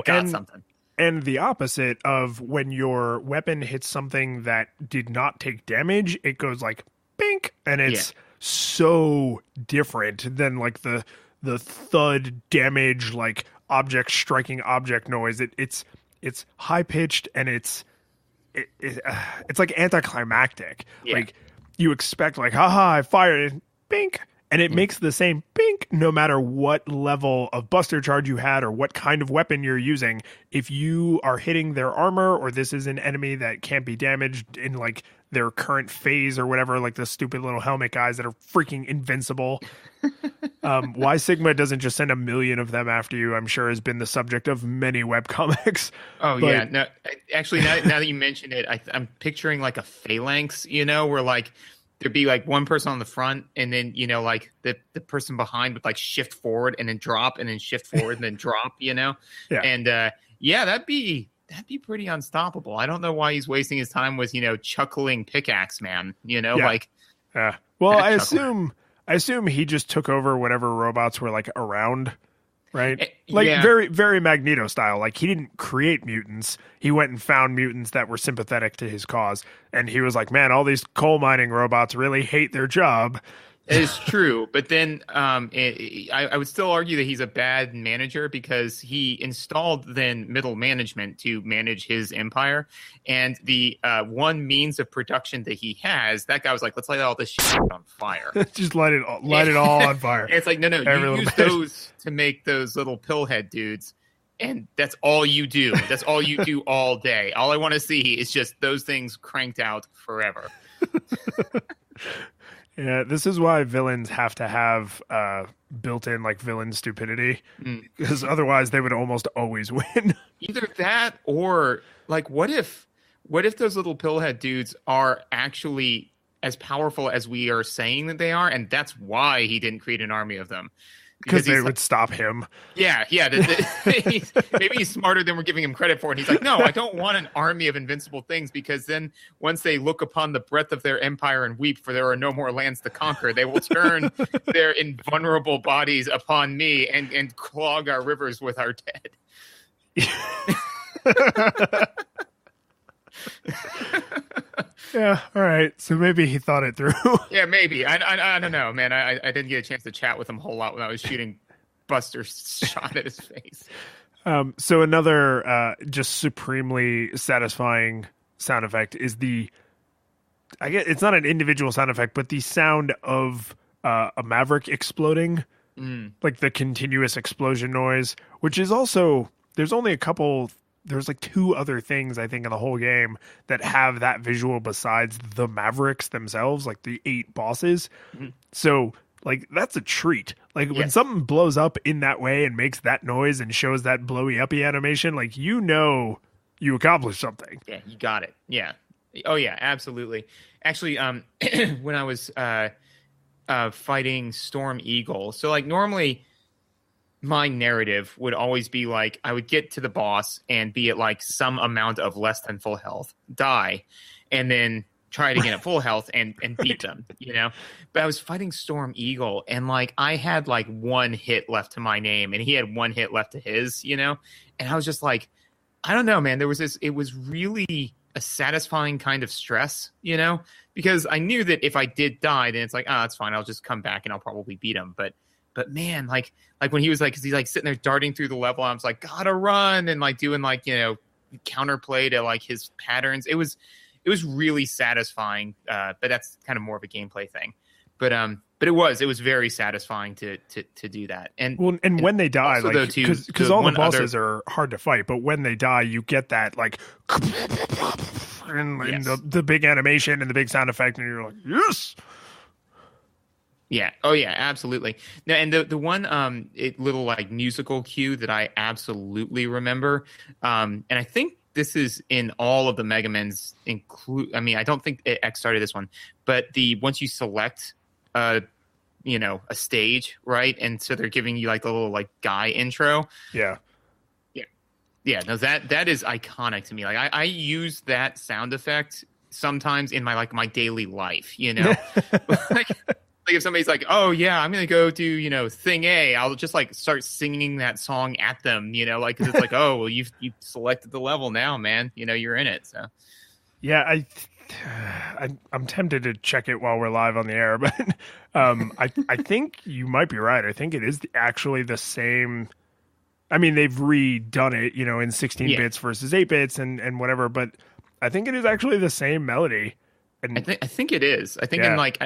got something. And the opposite of when your weapon hits something that did not take damage, it goes like bink, and it's so different than like the thud damage, like object striking object noise. It's high pitched and it's like anticlimactic. Yeah. Like you expect like, haha, I fired it, bink, and it makes the same bink no matter what level of buster charge you had or what kind of weapon you're using. If you are hitting their armor, or this is an enemy that can't be damaged in like their current phase or whatever, like the stupid little helmet guys that are freaking invincible. Why Sigma doesn't just send 1 million of them after you, I'm sure, has been the subject of many webcomics. Oh, yeah. No, actually, now that you mention it, I'm picturing like a phalanx, where like there'd be like one person on the front, and then, like the person behind would like shift forward and then drop, and then shift forward and then drop, Yeah. And that'd be pretty unstoppable. I don't know why he's wasting his time with, chuckling pickaxe man, like. Well, I assume he just took over whatever robots were like around, right? Like very, very Magneto style. Like he didn't create mutants. He went and found mutants that were sympathetic to his cause. And he was like, man, all these coal mining robots really hate their job. It's true, but then I would still argue that he's a bad manager, because he installed then middle management to manage his empire, and the one means of production that he has, that guy was like, let's light all this shit on fire. Just light it all on fire. And it's like, no, you use those to make those little pillhead dudes, and that's all you do. That's all you do all day. All I want to see is just those things cranked out forever. Yeah, this is why villains have to have built-in like villain stupidity, because otherwise they would almost always win. Either that, or like, what if those little pillhead dudes are actually as powerful as we are saying that they are, and that's why he didn't create an army of them. Because they would stop him. Yeah. Maybe he's smarter than we're giving him credit for. And he's like, no, I don't want an army of invincible things, because then once they look upon the breadth of their empire and weep, for there are no more lands to conquer, they will turn their invulnerable bodies upon me and clog our rivers with our dead. Yeah, all right. So maybe he thought it through. Yeah, maybe. I don't know, man. I didn't get a chance to chat with him a whole lot when I was shooting Buster shot at his face. So another just supremely satisfying sound effect is I guess it's not an individual sound effect, but the sound of a Maverick exploding, like the continuous explosion noise, which is also, there's like 2 other things I think in the whole game that have that visual besides the Mavericks themselves, like the 8 bosses. So like that's a treat. Like when something blows up in that way and makes that noise and shows that blowy uppy animation, like you accomplished something. Yeah, you got it. Yeah. Oh yeah, absolutely. Actually, when I was fighting Storm Eagle, so like normally my narrative would always be like, I would get to the boss and be at like some amount of less than full health, die, and then try it again at full health and beat them, But I was fighting Storm Eagle, and like I had like 1 hit left to my name, and he had 1 hit left to his, and I was just like, I don't know, man. It was really a satisfying kind of stress, because I knew that if I did die, then it's like, oh, that's fine. I'll just come back and I'll probably beat him. But man, like when he was like, cause he's like sitting there darting through the level, I was like, gotta run, and like doing like, you know, counterplay to like his patterns. It was really satisfying. But that's kind of more of a gameplay thing. But it was very satisfying to do that. And when they die, also, like, because all the bosses are hard to fight, but when they die, you get that like, and the big animation and the big sound effect, and you're like, yes. Yeah. Oh, yeah. Absolutely. No, and the one little like musical cue that I absolutely remember, and I think this is in all of the Mega Men's include. I mean, I don't think X started this one, but once you select a stage, right, and so they're giving you like the little like guy intro. Yeah. Yeah. No, that is iconic to me. Like I use that sound effect sometimes in my daily life. You know, like if somebody's like, oh yeah, I'm gonna go do, you know, thing A, I'll just like start singing that song at them, you know, like, cause it's like, oh, well, you've selected the level now, man, you know, you're in it. So yeah, I'm tempted to check it while we're live on the air, but I think you might be right. I think it is actually the same. I mean, they've redone it, you know, in 16 bits versus 8 bits and whatever, but I think it is actually the same melody. And I think it is. I think in like.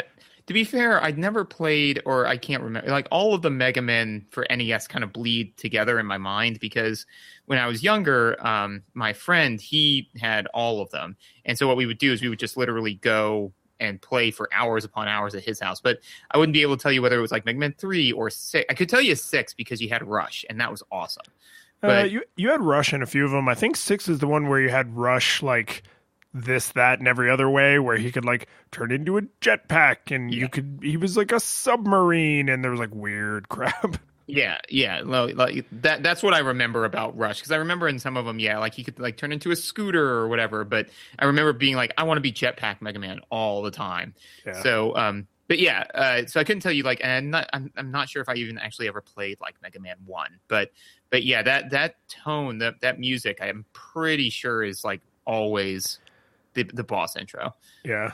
To be fair, I'd never played, or I can't remember, like all of the Mega Men for NES kind of bleed together in my mind, because when I was younger, my friend, he had all of them. And so what we would do is we would just literally go and play for hours upon hours at his house. But I wouldn't be able to tell you whether it was like Mega Man 3 or 6. I could tell you 6 because you had Rush, and that was awesome. But you had Rush in a few of them. I think 6 is the one where you had Rush like this, that, and every other way, where he could like turn into a jetpack, and he was like a submarine, and there was like weird crap. Yeah. Like that's what I remember about Rush, because I remember in some of them, like he could like turn into a scooter or whatever. But I remember being like, I want to be Jetpack Mega Man all the time. Yeah. So, so I couldn't tell you like, and I'm not sure if I even actually ever played like Mega Man 1, but yeah, that tone, that music, I am pretty sure is like always the boss intro. Yeah.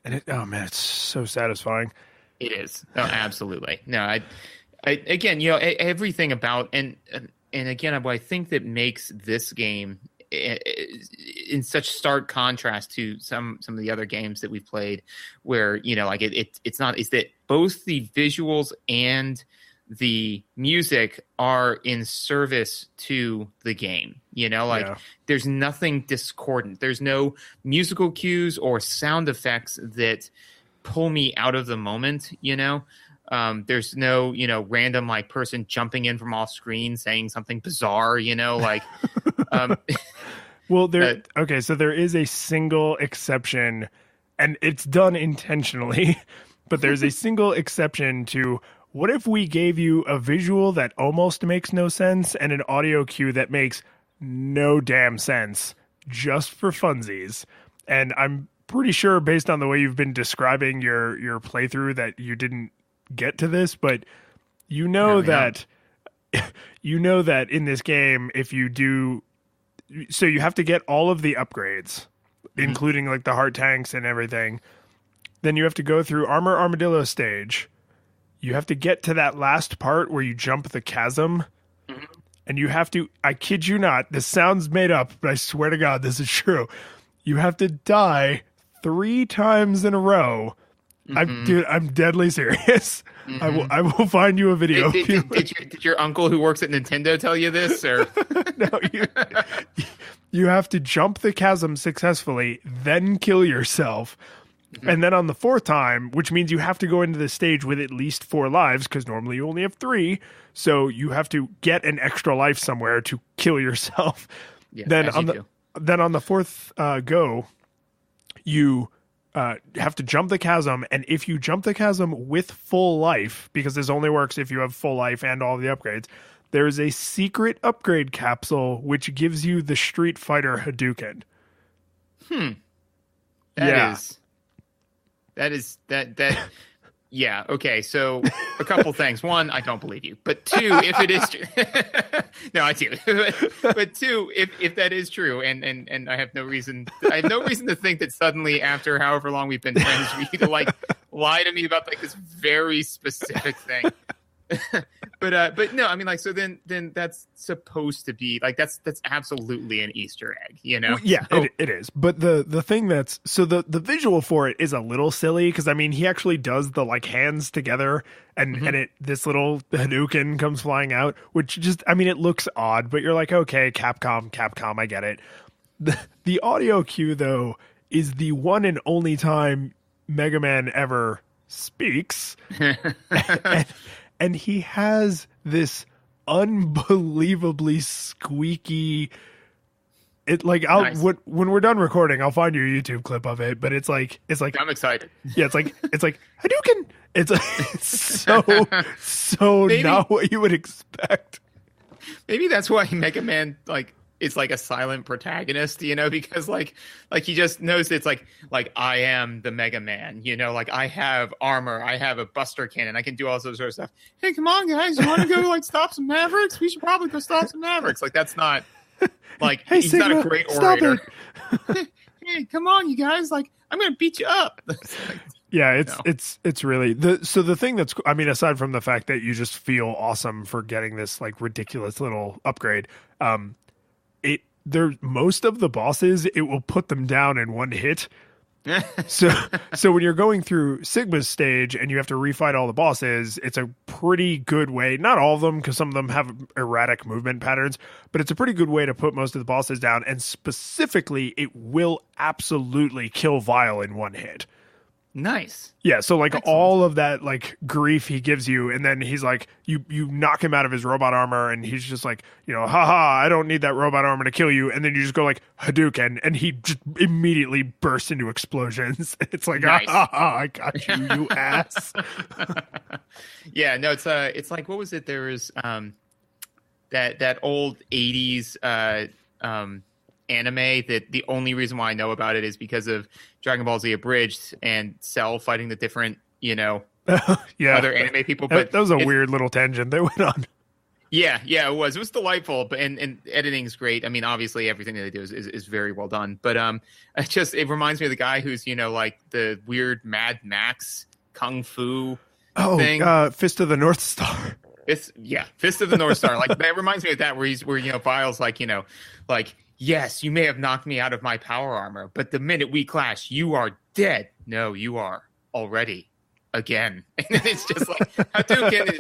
And oh man, it's so satisfying. It is. Oh, absolutely. No, I again, you know, everything about, and again, what I think that makes this game in such stark contrast to some of the other games that we've played, where, you know, like it's not, is that both the visuals and the music are in service to the game, you know, like there's nothing discordant. There's no musical cues or sound effects that pull me out of the moment, you know. There's no, you know, random like person jumping in from off screen saying something bizarre, you know, like well, so there is a single exception, and it's done intentionally, but there's a single exception to, what if we gave you a visual that almost makes no sense and an audio cue that makes no damn sense, just for funsies? And I'm pretty sure, based on the way you've been describing your playthrough, that you didn't get to this, but you know that in this game, if you do, so you have to get all of the upgrades, including like the heart tanks and everything. Then you have to go through Armor Armadillo stage. You have to get to that last part where you jump the chasm, and you have to, I kid you not, this sounds made up, but I swear to God, this is true. You have to die 3 times in a row. I'm deadly serious. I will find you a video. Did your uncle who works at Nintendo tell you this? Or no, you have to jump the chasm successfully, then kill yourself. And then on the 4th time, which means you have to go into the stage with at least 4 lives, because normally you only have 3. So you have to get an extra life somewhere to kill yourself. Yeah, then on the 4th go, you have to jump the chasm. And if you jump the chasm with full life, because this only works if you have full life and all the upgrades, there is a secret upgrade capsule which gives you the Street Fighter Hadouken. That Yeah. Okay. So a couple things. One, I don't believe you. But two, if it is true, no, I do. But two, if that is true, and I have no reason, to think that suddenly after however long we've been friends, you to like lie to me about like this very specific thing. But no, I mean, like, so then that's supposed to be like that's absolutely an Easter egg, you know? Well, yeah, So, it is. But the thing that's so the visual for it is a little silly because I mean he actually does the like hands together and this little Hadouken comes flying out, which just I mean it looks odd, but you're like okay, Capcom, I get it. The audio cue though is the one and only time Mega Man ever speaks. And he has this unbelievably squeaky. It like Nice. when we're done recording, I'll find you a YouTube clip of it. But it's like I'm excited. yeah, it's like Hadouken. It's so Maybe- not what you would expect. Maybe that's why Mega Man like is like a silent protagonist, you know, because like he just knows it's like I am the Mega Man, you know, like I have armor, I have a Buster Cannon, I can do all those sort of stuff. Hey, come on, guys, you want to go like stop some Mavericks? We should probably go stop some Mavericks. Like that's not like Hey, he's not a Sigma, great stop orator. Hey, come on, you guys! Like I'm gonna beat you up. Yeah, No. it's really the thing that's I mean aside from the fact that you just feel awesome for getting this like ridiculous little upgrade, most of the bosses it will put them down in one hit. So when you're going through Sigma's stage and you have to refight all the bosses, it's a pretty good way, not all of them because some of them have erratic movement patterns, but it's a pretty good way to put most of the bosses down, and specifically it will absolutely kill Vile in one hit. Nice. Yeah, so like Excellent. all of that like grief he gives you, and then he's like, you knock him out of his robot armor, and he's just like, you know, haha, I don't need that robot armor to kill you, and then you just go like Hadouken, and he just immediately bursts into explosions. It's like, Nice. I got you, you ass. Yeah, no, it's like what was it? There was that old 80s anime that the only reason why I know about it is because of Dragon Ball Z Abridged and Cell fighting the different, you know, Yeah, other anime people. But that was a it's- weird little tangent they went on. Yeah, it was. It was delightful, but and editing is great. I mean, obviously everything that they do is very well done. But it reminds me of the guy who's, you know, like the weird Mad Max kung fu thing. Fist of the North Star. Fist of the North Star. Like that reminds me of that where you know, Vile's like, you know, like, yes, you may have knocked me out of my power armor, but the minute we clash, you are dead. No, you are already again. And it's just like Hadouken.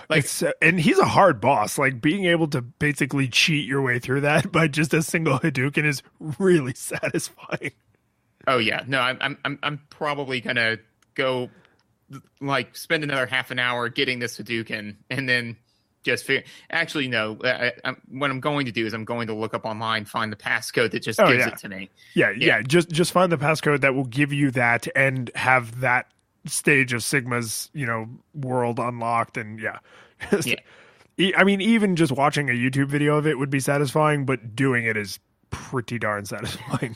Like- And he's a hard boss. Like being able to basically cheat your way through that by just a single Hadouken is really satisfying. Oh yeah, no, I'm probably gonna go like spend another half an hour getting this Hadouken and then just figure. Actually, no. What I'm going to do is I'm going to look up online, find the passcode that just gives yeah. it to me. Yeah. Just find the passcode that will give you that and have that stage of Sigma's, you know, world unlocked. And yeah. I mean, even just watching a YouTube video of it would be satisfying, but doing it is pretty darn satisfying.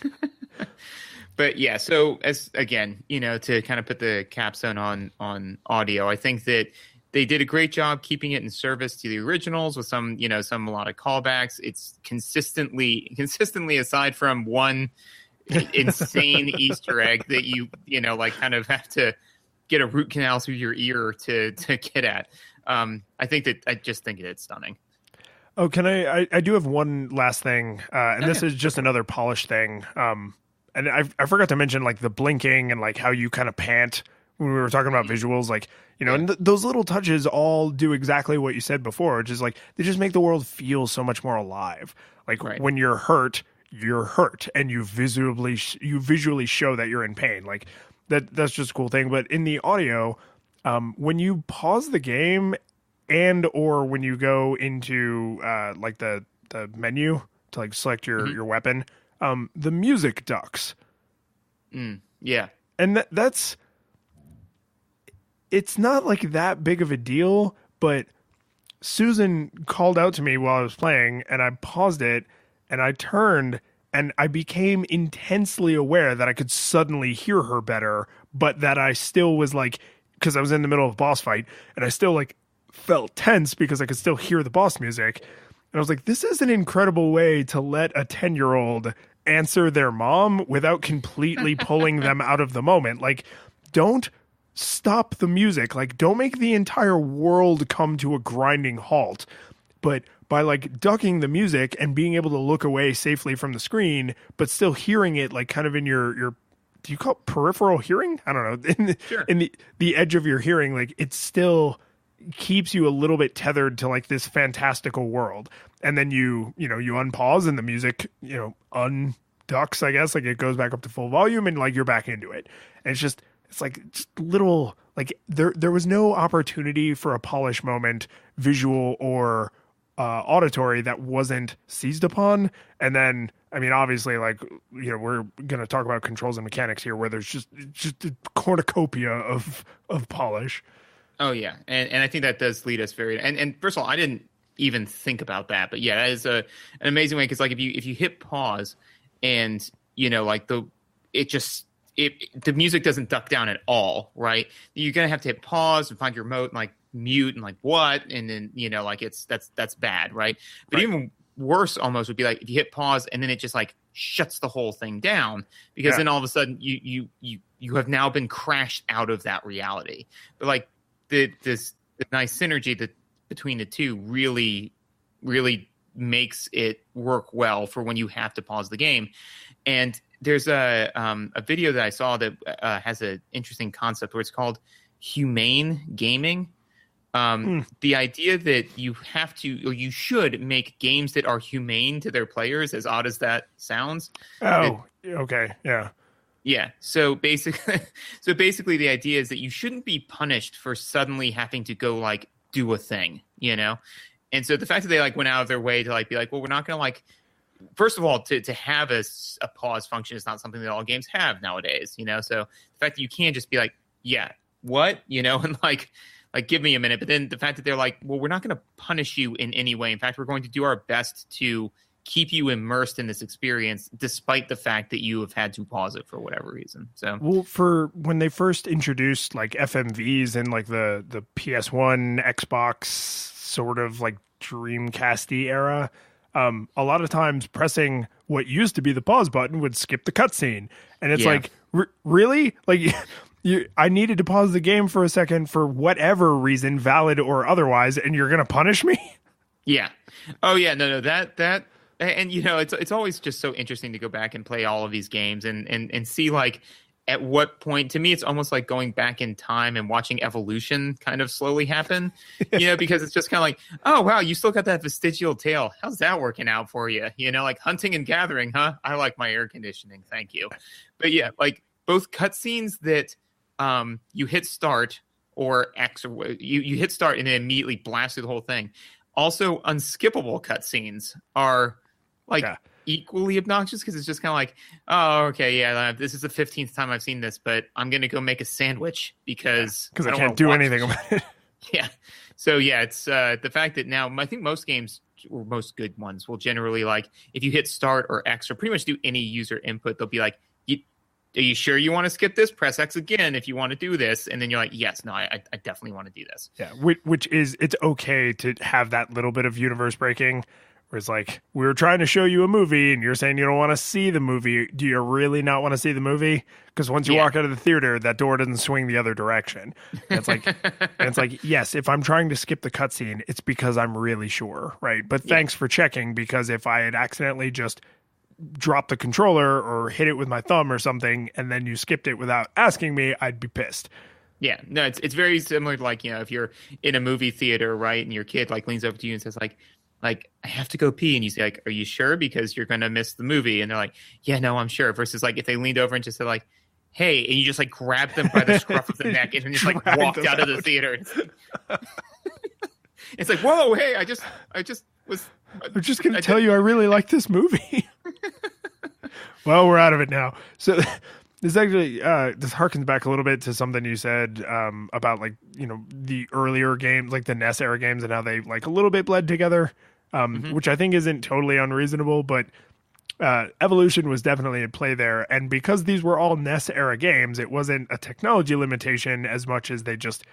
But yeah, so as again, you know, to kind of put the capstone on audio, I think that they did a great job keeping it in service to the originals with some melodic callbacks. It's consistently aside from one insane Easter egg that you know, like kind of have to get a root canal through your ear to get at. I just think it's stunning. Oh, can I do have one last thing, and this is just another polish thing. And I forgot to mention like the blinking and like how you kind of pant when we were talking about visuals, like, you know, and those little touches all do exactly what you said before, which is like they just make the world feel so much more alive. Like when you're hurt, and you visually show that you're in pain. Like that's just a cool thing. But in the audio, when you pause the game and or when you go into like the menu to like select your weapon, the music ducks. Yeah. And that's it's not like that big of a deal, but Susan called out to me while I was playing and I paused it and I turned and I became intensely aware that I could suddenly hear her better, but that I still was like, because I was in the middle of a boss fight, and I still like felt tense because I could still hear the boss music. And I was like, this is an incredible way to let a 10-year-old answer their mom without completely pulling them out of the moment. Like, don't stop the music. Like, don't make the entire world come to a grinding halt. But by like ducking the music and being able to look away safely from the screen, but still hearing it like kind of in your do you call it peripheral hearing? I don't know. Sure. In the edge of your hearing, like it still keeps you a little bit tethered to like this fantastical world. And then you unpause and the music, unducks, I guess, like it goes back up to full volume and like you're back into it. And it's like just little, like there was no opportunity for a polish moment, visual or auditory, that wasn't seized upon. And then, I mean, obviously, like, we're going to talk about controls and mechanics here where there's just a cornucopia of polish. Oh yeah, and I think that does lead us and first of all, I didn't even think about that, but yeah, that is an amazing way, because like if you hit pause and like the music doesn't duck down at all, right? You're gonna have to hit pause and find your remote and like mute and like what, and then like that's bad, right? But even worse almost would be like if you hit pause and then it just like shuts the whole thing down, because then all of a sudden you have now been crashed out of that reality. But like the nice synergy between the two really makes it work well for when you have to pause the game. And there's a video that I saw that has an interesting concept where it's called humane gaming. The idea that you have to, or you should make games that are humane to their players, as odd as that sounds. Okay. Yeah. Yeah. So basically the idea is that you shouldn't be punished for suddenly having to go like do a thing, And so the fact that they like went out of their way to like be like, well, we're not going to like, first of all, to have a pause function is not something that all games have nowadays, So the fact that you can't just be like, yeah, what, and like give me a minute. But then the fact that they're like, well, we're not going to punish you in any way. In fact, we're going to do our best to keep you immersed in this experience, despite the fact that you have had to pause it for whatever reason. So, well, for when they first introduced like FMVs in like the PS1, Xbox sort of like Dreamcasty era, a lot of times pressing what used to be the pause button would skip the cutscene, and it's like, really, like. I needed to pause the game for a second for whatever reason, valid or otherwise, and you're gonna punish me? Yeah. Oh yeah. No. That. And it's always just so interesting to go back and play all of these games and see like at what point. To me, it's almost like going back in time and watching evolution kind of slowly happen. Because it's just kind of like, oh wow, you still got that vestigial tail. How's that working out for you? Like hunting and gathering, huh? I like my air conditioning, thank you. But yeah, like both cutscenes that. You hit start or X, or you hit start and it immediately blasts through the whole thing. Also, unskippable cutscenes are like equally obnoxious, because it's just kind of like, oh, okay, yeah, this is the 15th time I've seen this, but I'm going to go make a sandwich because I can't do anything about it. Yeah. So yeah, it's the fact that now I think most games, or most good ones, will generally like if you hit start or X or pretty much do any user input, they'll be like, are you sure you want to skip this? Press X again if you want to do this. And then you're like, yes, no, I definitely want to do this. Yeah, which is, it's okay to have that little bit of universe breaking where it's like, we were trying to show you a movie and you're saying you don't want to see the movie. Do you really not want to see the movie? Because once you walk out of the theater, that door doesn't swing the other direction. And it's like, yes, if I'm trying to skip the cutscene, it's because I'm really sure, right? But thanks for checking, because if I had accidentally just drop the controller or hit it with my thumb or something and then you skipped it without asking me, I'd be pissed. Yeah, no, it's very similar to like, if you're in a movie theater, right, and your kid like leans over to you and says like I have to go pee, and you say like, are you sure? Because you're gonna miss the movie. And they're like, yeah, no, I'm sure. Versus like if they leaned over and just said like, hey, and you just like grab them by the scruff of the neck and just like walked out of the theater. It's like, whoa, hey, I just was. I'm just going to tell you I really like this movie. Well, we're out of it now. So this actually, this harkens back a little bit to something you said about like, the earlier games, like the NES era games, and how they like a little bit bled together, which I think isn't totally unreasonable. But Evolution was definitely in play there. And because these were all NES era games, it wasn't a technology limitation as much as they just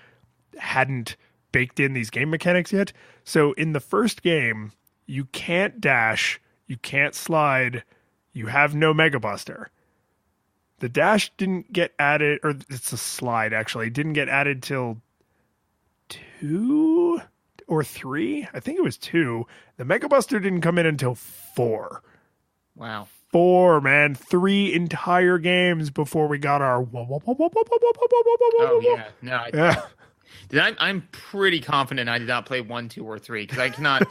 hadn't baked in these game mechanics yet. So in the first game, you can't dash, you can't slide, you have no Mega Buster. The dash didn't get added, or it's a slide actually, didn't get added till 2 or 3. I think it was 2. The Mega Buster didn't come in until 4. Wow. 4, man. 3 entire games before we got our. Oh yeah. No. Yeah. I'm pretty confident I did not play 1, 2, or 3 because I cannot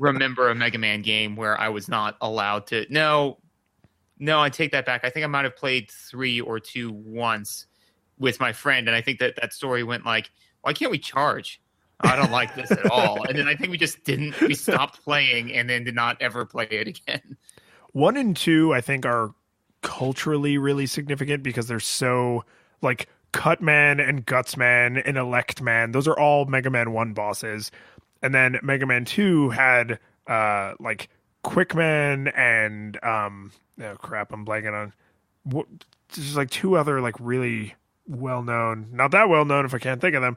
remember a Mega Man game where I was not allowed to. No, I take that back. I think I might have played 3 or 2 once with my friend, and I think that story went like, "Why can't we charge? I don't like this at all." And then I think we just didn't. We stopped playing and then did not ever play it again. 1 and 2, I think, are culturally really significant because they're so like Cutman and Gutsman and Electman. Those are all Mega Man 1 bosses. And then Mega Man 2 had like Quickman and oh crap, I'm blanking on there's like 2 other like really well known, not that well known if I can't think of them,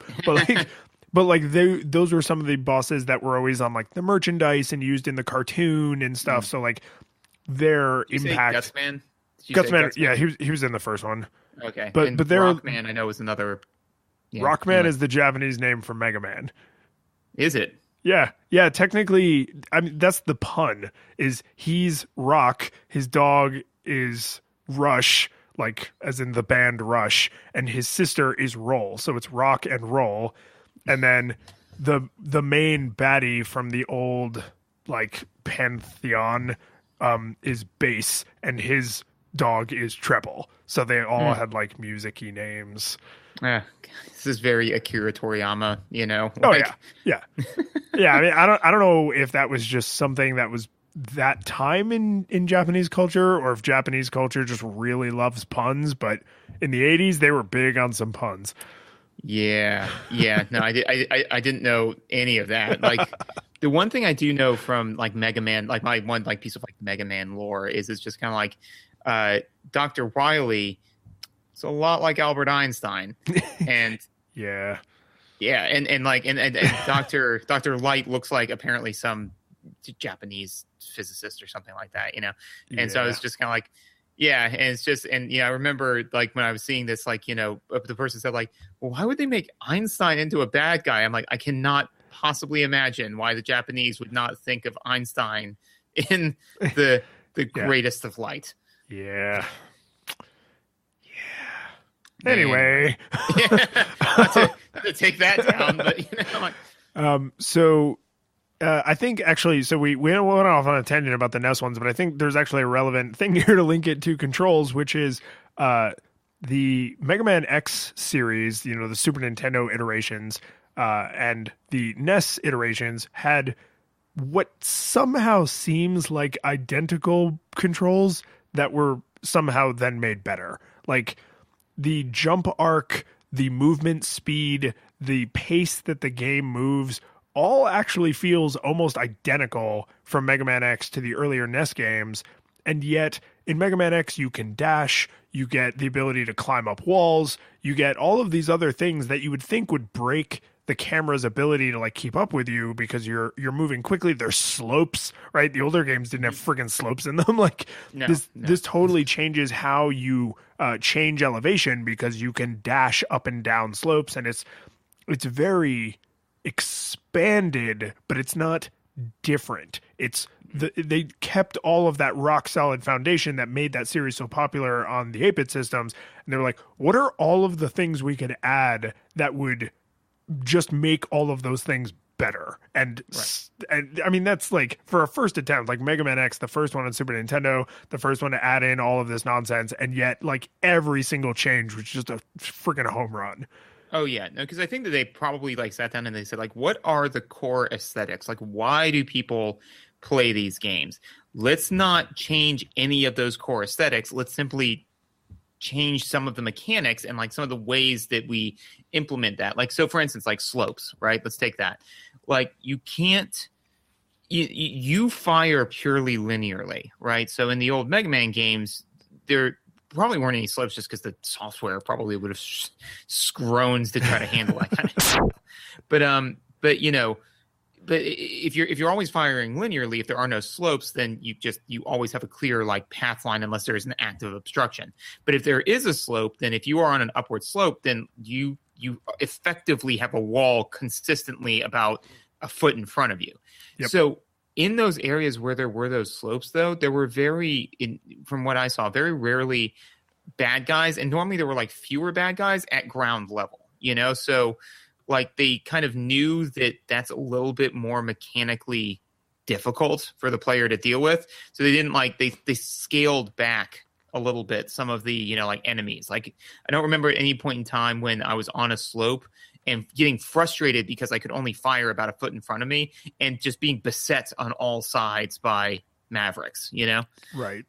but like those were some of the bosses that were always on like the merchandise and used in the cartoon and stuff. So like their impact. Gutsman? Gutsman, yeah, he was in the first one. Okay, but there Rockman I know is another. Yeah, Rockman is the Japanese name for Mega Man. Is it? Yeah. Technically, I mean that's the pun. Is he's Rock, his dog is Rush, like as in the band Rush, and his sister is Roll. So it's Rock and Roll, and then the main baddie from the old like pantheon is Bass, and his dog is Treble. So they all had like music-y names. This is very Akira Toriyama, you know. Like... Oh yeah. I mean, I don't know if that was just something that was that time in Japanese culture, or if Japanese culture just really loves puns. But in the 80s, they were big on some puns. Yeah. No, I didn't know any of that. Like the one thing I do know from like Mega Man, like my one like piece of like Mega Man lore is it's just kind of like Dr. Wily. It's a lot like Albert Einstein, and yeah, and Dr. Light looks like apparently some Japanese physicist or something like that, you know. And so I was just kind of like, yeah, and it's just, and I remember like when I was seeing this, like, you know, the person said like, well, why would they make Einstein into a bad guy? I'm like, I cannot possibly imagine why the Japanese would not think of Einstein in the greatest of light. Yeah. Anyway, not to take that down, but you know, like, so I think actually, so we went off on a tangent about the NES ones, but I think there's actually a relevant thing here to link it to controls, which is the Mega Man X series, you know, the Super Nintendo iterations and the NES iterations had what somehow seems like identical controls that were somehow then made better. Like the jump arc, the movement speed, the pace that the game moves all actually feels almost identical from Mega Man X to the earlier NES games. And yet in Mega Man X, you can dash, you get the ability to climb up walls, you get all of these other things that you would think would break the camera's ability to like keep up with you because you're moving quickly. There's slopes, right? The older games didn't have friggin' slopes in them. Like this totally changes how you change elevation because you can dash up and down slopes, and it's very expanded, but it's not different. They kept all of that rock solid foundation that made that series so popular on the 8-bit systems, and they're like, what are all of the things we could add that would just make all of those things better? And I mean, that's like for a first attempt, like Mega Man X, the first one on Super Nintendo, the first one to add in all of this nonsense, and yet like every single change was just a freaking home run. Oh yeah, no, because I think that they probably like sat down and they said like, what are the core aesthetics? Like, why do people play these games? Let's not change any of those core aesthetics. Let's simply change some of the mechanics and like some of the ways that we implement that. Like, so for instance, like slopes, right? Let's take that. Like, you can't you fire purely linearly, right? So in the old Mega Man games, there probably weren't any slopes just because the software probably would have scrones to try to handle that kind of stuff. But you know, but if you're always firing linearly, if there are no slopes, then you always have a clear like path line unless there is an active obstruction. But if there is a slope, then if you are on an upward slope, then you effectively have a wall consistently about a foot in front of you. Yep. So in those areas where there were those slopes, though, there were from what I saw, very rarely bad guys. And normally there were like fewer bad guys at ground level, you know? So like they kind of knew that that's a little bit more mechanically difficult for the player to deal with. So they didn't they scaled back a little bit some of the, you know, like enemies. Like I don't remember at any point in time when I was on a slope and getting frustrated because I could only fire about a foot in front of me and just being beset on all sides by Mavericks, you know? Right.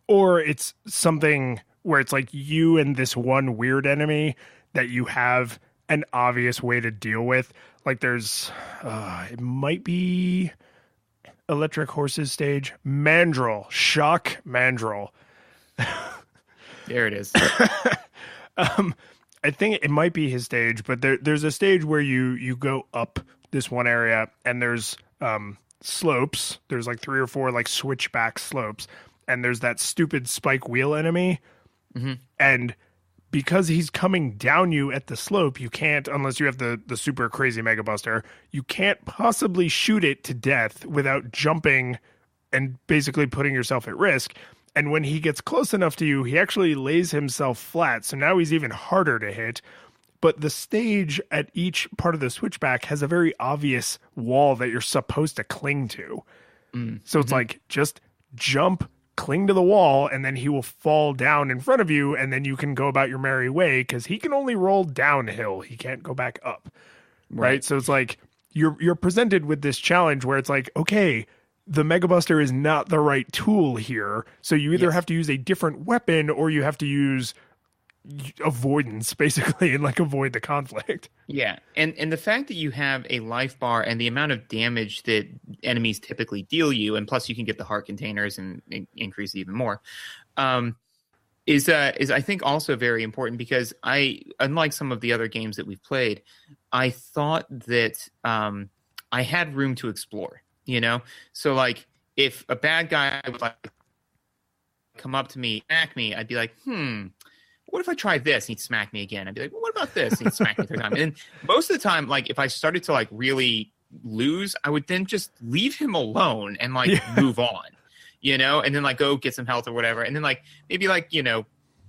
Or it's something where it's like you and this one weird enemy that you have an obvious way to deal with. Like there's, it might be Electric Horse's stage. Mandrill. Shock Mandrill. There it is. I think it might be his stage, but there's a stage where you go up this one area and there's slopes. There's like 3 or 4 like switchback slopes, and there's that stupid spike wheel enemy. Mm-hmm. And because he's coming down you at the slope, you can't, unless you have the super crazy Mega Buster, you can't possibly shoot it to death without jumping and basically putting yourself at risk. And when he gets close enough to you, he actually lays himself flat. So now he's even harder to hit. But the stage at each part of the switchback has a very obvious wall that you're supposed to cling to. So it's like, just jump, cling to the wall, and then he will fall down in front of you, and then you can go about your merry way, because he can only roll downhill. He can't go back up. Right? So it's like, you're presented with this challenge where it's like, okay, the Mega Buster is not the right tool here. So you either have to use a different weapon or you have to use avoidance, basically, and like avoid the conflict. Yeah. And the fact that you have a life bar and the amount of damage that enemies typically deal you, and plus you can get the heart containers and increase even more, is I think also very important, because unlike some of the other games that we've played, I thought that I had room to explore. You know, so like if a bad guy would like come up to me, smack me, I'd be like, what if I try this? And he'd smack me again. I'd be like, well, what about this? And he'd smack me a third time. And then most of the time, like if I started to like really lose, I would then just leave him alone and like move on, you know, and then like go get some health or whatever. And then like maybe like, you know,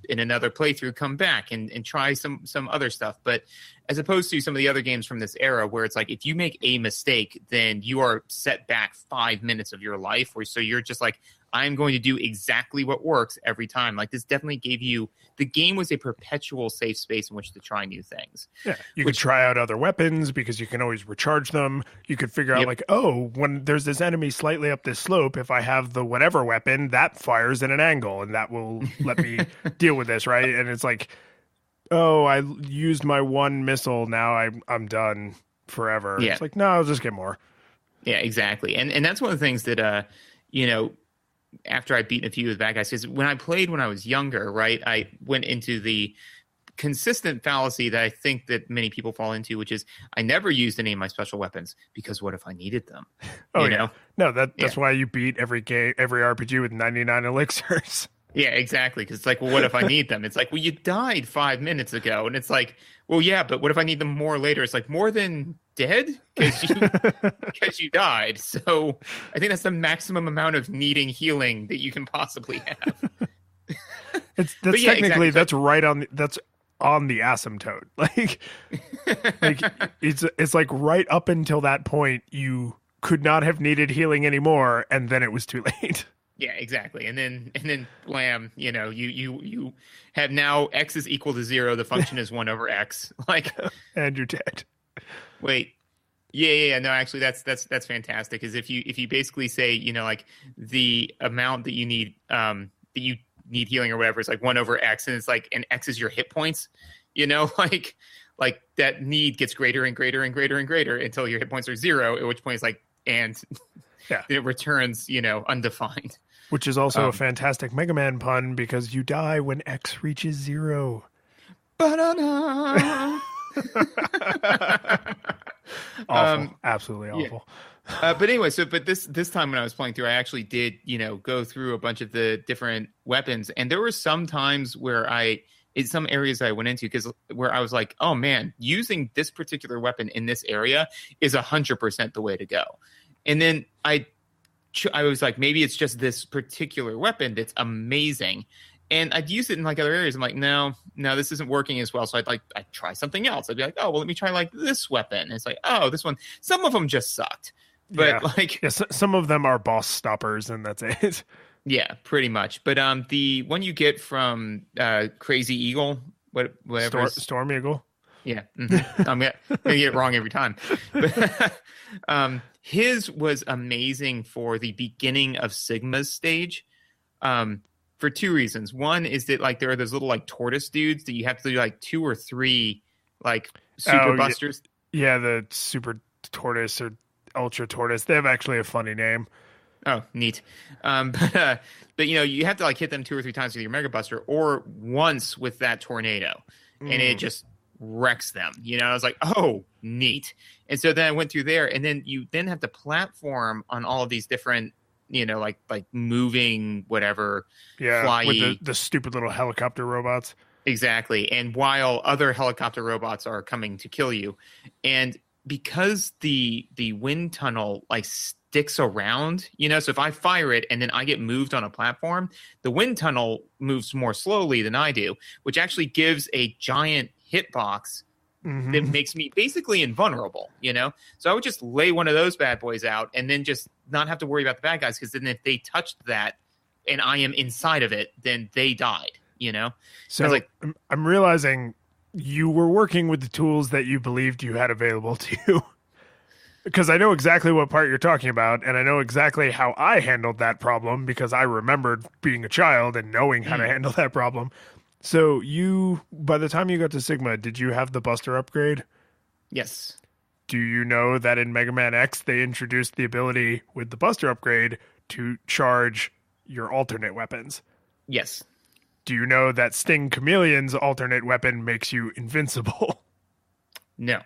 in another playthrough, come back and try some other stuff. But as opposed to some of the other games from this era where it's like, if you make a mistake, then you are set back 5 minutes of your life, so you're just like, I'm going to do exactly what works every time. Like this definitely gave you, the game was a perpetual safe space in which to try new things. Yeah. You could try out other weapons because you can always recharge them. You could figure out like, oh, when there's this enemy slightly up this slope, if I have the whatever weapon, that fires at an angle and that will let me deal with this. Right. And it's like, oh, I used my one missile. Now I'm done forever. Yeah. It's like, no, I'll just get more. Yeah, exactly. And that's one of the things that, you know, after I beat a few of the bad guys, because when I played when I was younger, right, I went into the consistent fallacy that I think that many people fall into, which is I never used any of my special weapons because what if I needed them? Oh, you know? No, that's why you beat every RPG with 99 elixirs. Yeah, exactly. Because it's like, well, what if I need them? It's like, well, you died 5 minutes ago. And it's like, well, yeah, but what if I need them more later? It's like, more than dead? Because you died. So I think that's the maximum amount of needing healing that you can possibly have. That's technically, exactly. That's right on that's on the asymptote. Like it's like right up until that point, you could not have needed healing anymore. And then it was too late. Yeah, exactly. And then blam, you know, you have now X is equal to 0. The function is 1 over X. Like, and you're dead. Wait. Yeah. No, actually that's fantastic. Is if you basically say, you know, like the amount that you need healing or whatever is like 1 over X, and it's like, and X is your hit points, you know, like that need gets greater and greater and greater and greater until your hit points are 0, at which point it's like, and Yeah. it returns, undefined. Which is also a fantastic Mega Man pun because you die when X reaches 0. Ba-da-da. Awful. Absolutely awful. But anyway, but this time when I was playing through, I actually did, go through a bunch of the different weapons. And there were some times where in some areas I went into where I was like, oh man, using this particular weapon in this area is 100% the way to go. And then I was like, maybe it's just this particular weapon that's amazing. And I'd use it in like other areas. I'm like, no, this isn't working as well. So I'd try something else. I'd be like, oh, well, let me try like this weapon. And it's like, oh, this one. Some of them just sucked. But some of them are boss stoppers, and that's it. Yeah, pretty much. But the one you get from Crazy Eagle, whatever, Storm Eagle. Yeah, mm-hmm. I'm gonna get it wrong every time. But his was amazing for the beginning of Sigma's stage, for two reasons. One is that like there are those little like tortoise dudes that you have to do like 2 or 3 like super busters. Yeah, the super tortoise or ultra tortoise. They have actually a funny name. Oh, neat. But you have to like hit them 2 or 3 times with your Mega Buster, or once with that tornado, and it just wrecks them. I was like, oh, neat. And so then I went through there, and then you then have to platform on all of these different, like moving whatever. Yeah, flyy. with the stupid little helicopter robots. Exactly. And while other helicopter robots are coming to kill you, and because the wind tunnel like sticks around, so if I fire it and then I get moved on a platform, the wind tunnel moves more slowly than I do, which actually gives a giant hitbox that makes me basically invulnerable, So I would just lay one of those bad boys out and then just not have to worry about the bad guys, because then if they touched that and I am inside of it, then they died, So I'm realizing you were working with the tools that you believed you had available to you. Because I know exactly what part you're talking about, and I know exactly how I handled that problem because I remembered being a child and knowing how to handle that problem. So by the time you got to Sigma, did you have the Buster upgrade? Yes. Do you know that in Mega Man X, they introduced the ability with the Buster upgrade to charge your alternate weapons? Yes. Do you know that Sting Chameleon's alternate weapon makes you invincible? No.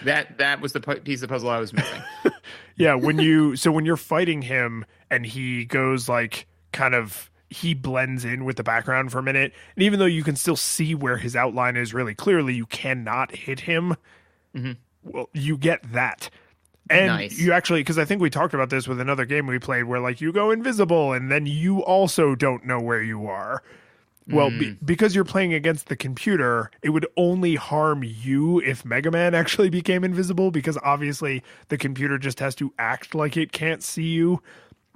That was the piece of the puzzle I was missing. Yeah, when you're fighting him and he goes like he blends in with the background for a minute, and even though you can still see where his outline is really clearly, you cannot hit him. Mm-hmm. Well, you get that. And nice. You actually, because I think we talked about this with another game we played where like you go invisible and then you also don't know where you are. Well, because you're playing against the computer, it would only harm you if Mega Man actually became invisible, because obviously the computer just has to act like it can't see you.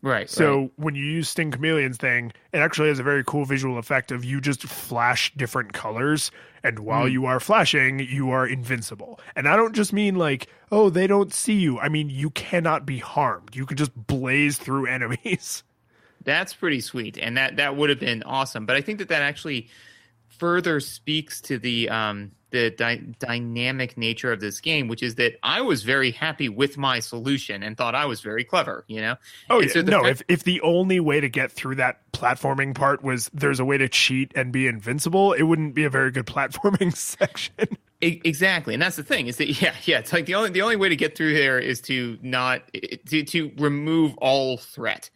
Right. So when you use Sting Chameleon's thing, it actually has a very cool visual effect of you just flash different colors. And while you are flashing, you are invincible. And I don't just mean like, oh, they don't see you. I mean, you cannot be harmed. You can just blaze through enemies. That's pretty sweet. And that would have been awesome. But I think that actually further speaks to the dynamic nature of this game, which is that I was very happy with my solution and thought I was very clever, Oh, and yeah. So if the only way to get through that platforming part was there's a way to cheat and be invincible, it wouldn't be a very good platforming section. Exactly. And that's the thing is that, it's like the only way to get through there is to not to remove all threat.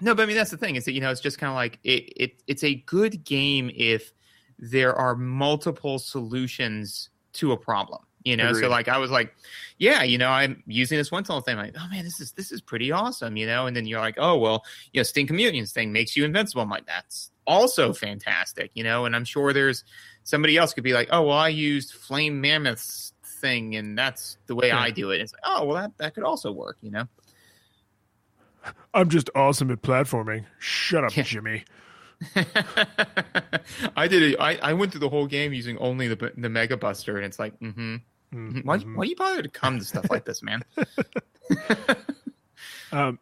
No, but I mean, that's the thing is that, it's just kind of like it's a good game if there are multiple solutions to a problem, Agreed. So like I was like, I'm using this one tunnel thing. I'm like, oh man, this is pretty awesome, and then you're like, oh, well, Sting Chameleon's thing makes you invincible. I'm like, that's also fantastic, and I'm sure there's somebody else could be like, oh, well, I used Flame Mammoth's thing and that's the way I do it. It's like, oh, well, that could also work, I'm just awesome at platforming. Shut up, Jimmy. I did it. I went through the whole game using only the Mega Buster, and it's like, why you bother to come to stuff like this, man?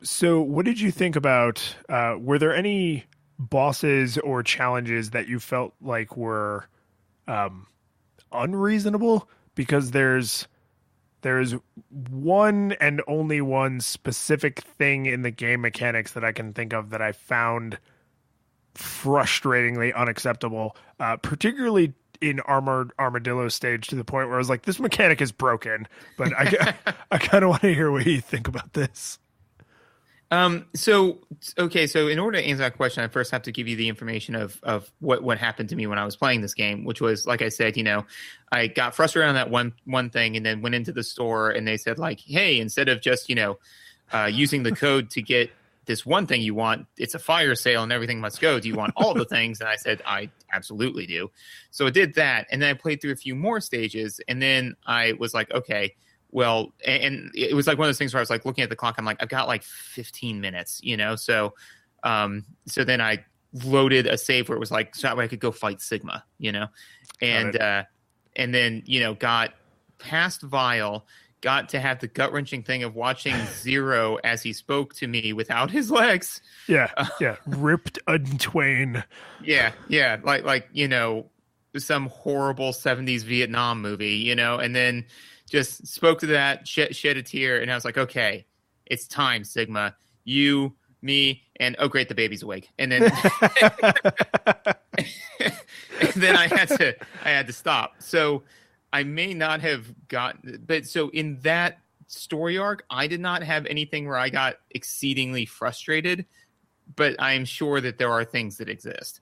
So what did you think about, were there any bosses or challenges that you felt like were unreasonable? Because there's there's one and only one specific thing in the game mechanics that I can think of that I found frustratingly unacceptable, particularly in Armadillo stage, to the point where I was like, this mechanic is broken. But I kind of want to hear what you think about this. So in order to answer that question, I first have to give you the information of what happened to me when I was playing this game, which was, like I said, I got frustrated on that one thing, and then went into the store and they said, like, hey, instead of just, using the code to get this one thing you want, it's a fire sale and everything must go. Do you want all the things? And I said, I absolutely do. So I did that. And then I played through a few more stages, and then I was like, okay, well, and it was like one of those things where I was like looking at the clock. I'm like, I've got like 15 minutes, So then I loaded a save where it was like, so that way I could go fight Sigma, and then, got past Vile, got to have the gut wrenching thing of watching Zero as he spoke to me without his legs. Yeah. Ripped in twain. Yeah. Like, some horrible 70s Vietnam movie, and then just spoke to that, shed a tear, and I was like, okay, it's time, Sigma. You, me, and oh great, the baby's awake. And then and then I had to stop. So I may not have gotten, but so in that story arc, I did not have anything where I got exceedingly frustrated, but I am sure that there are things that exist.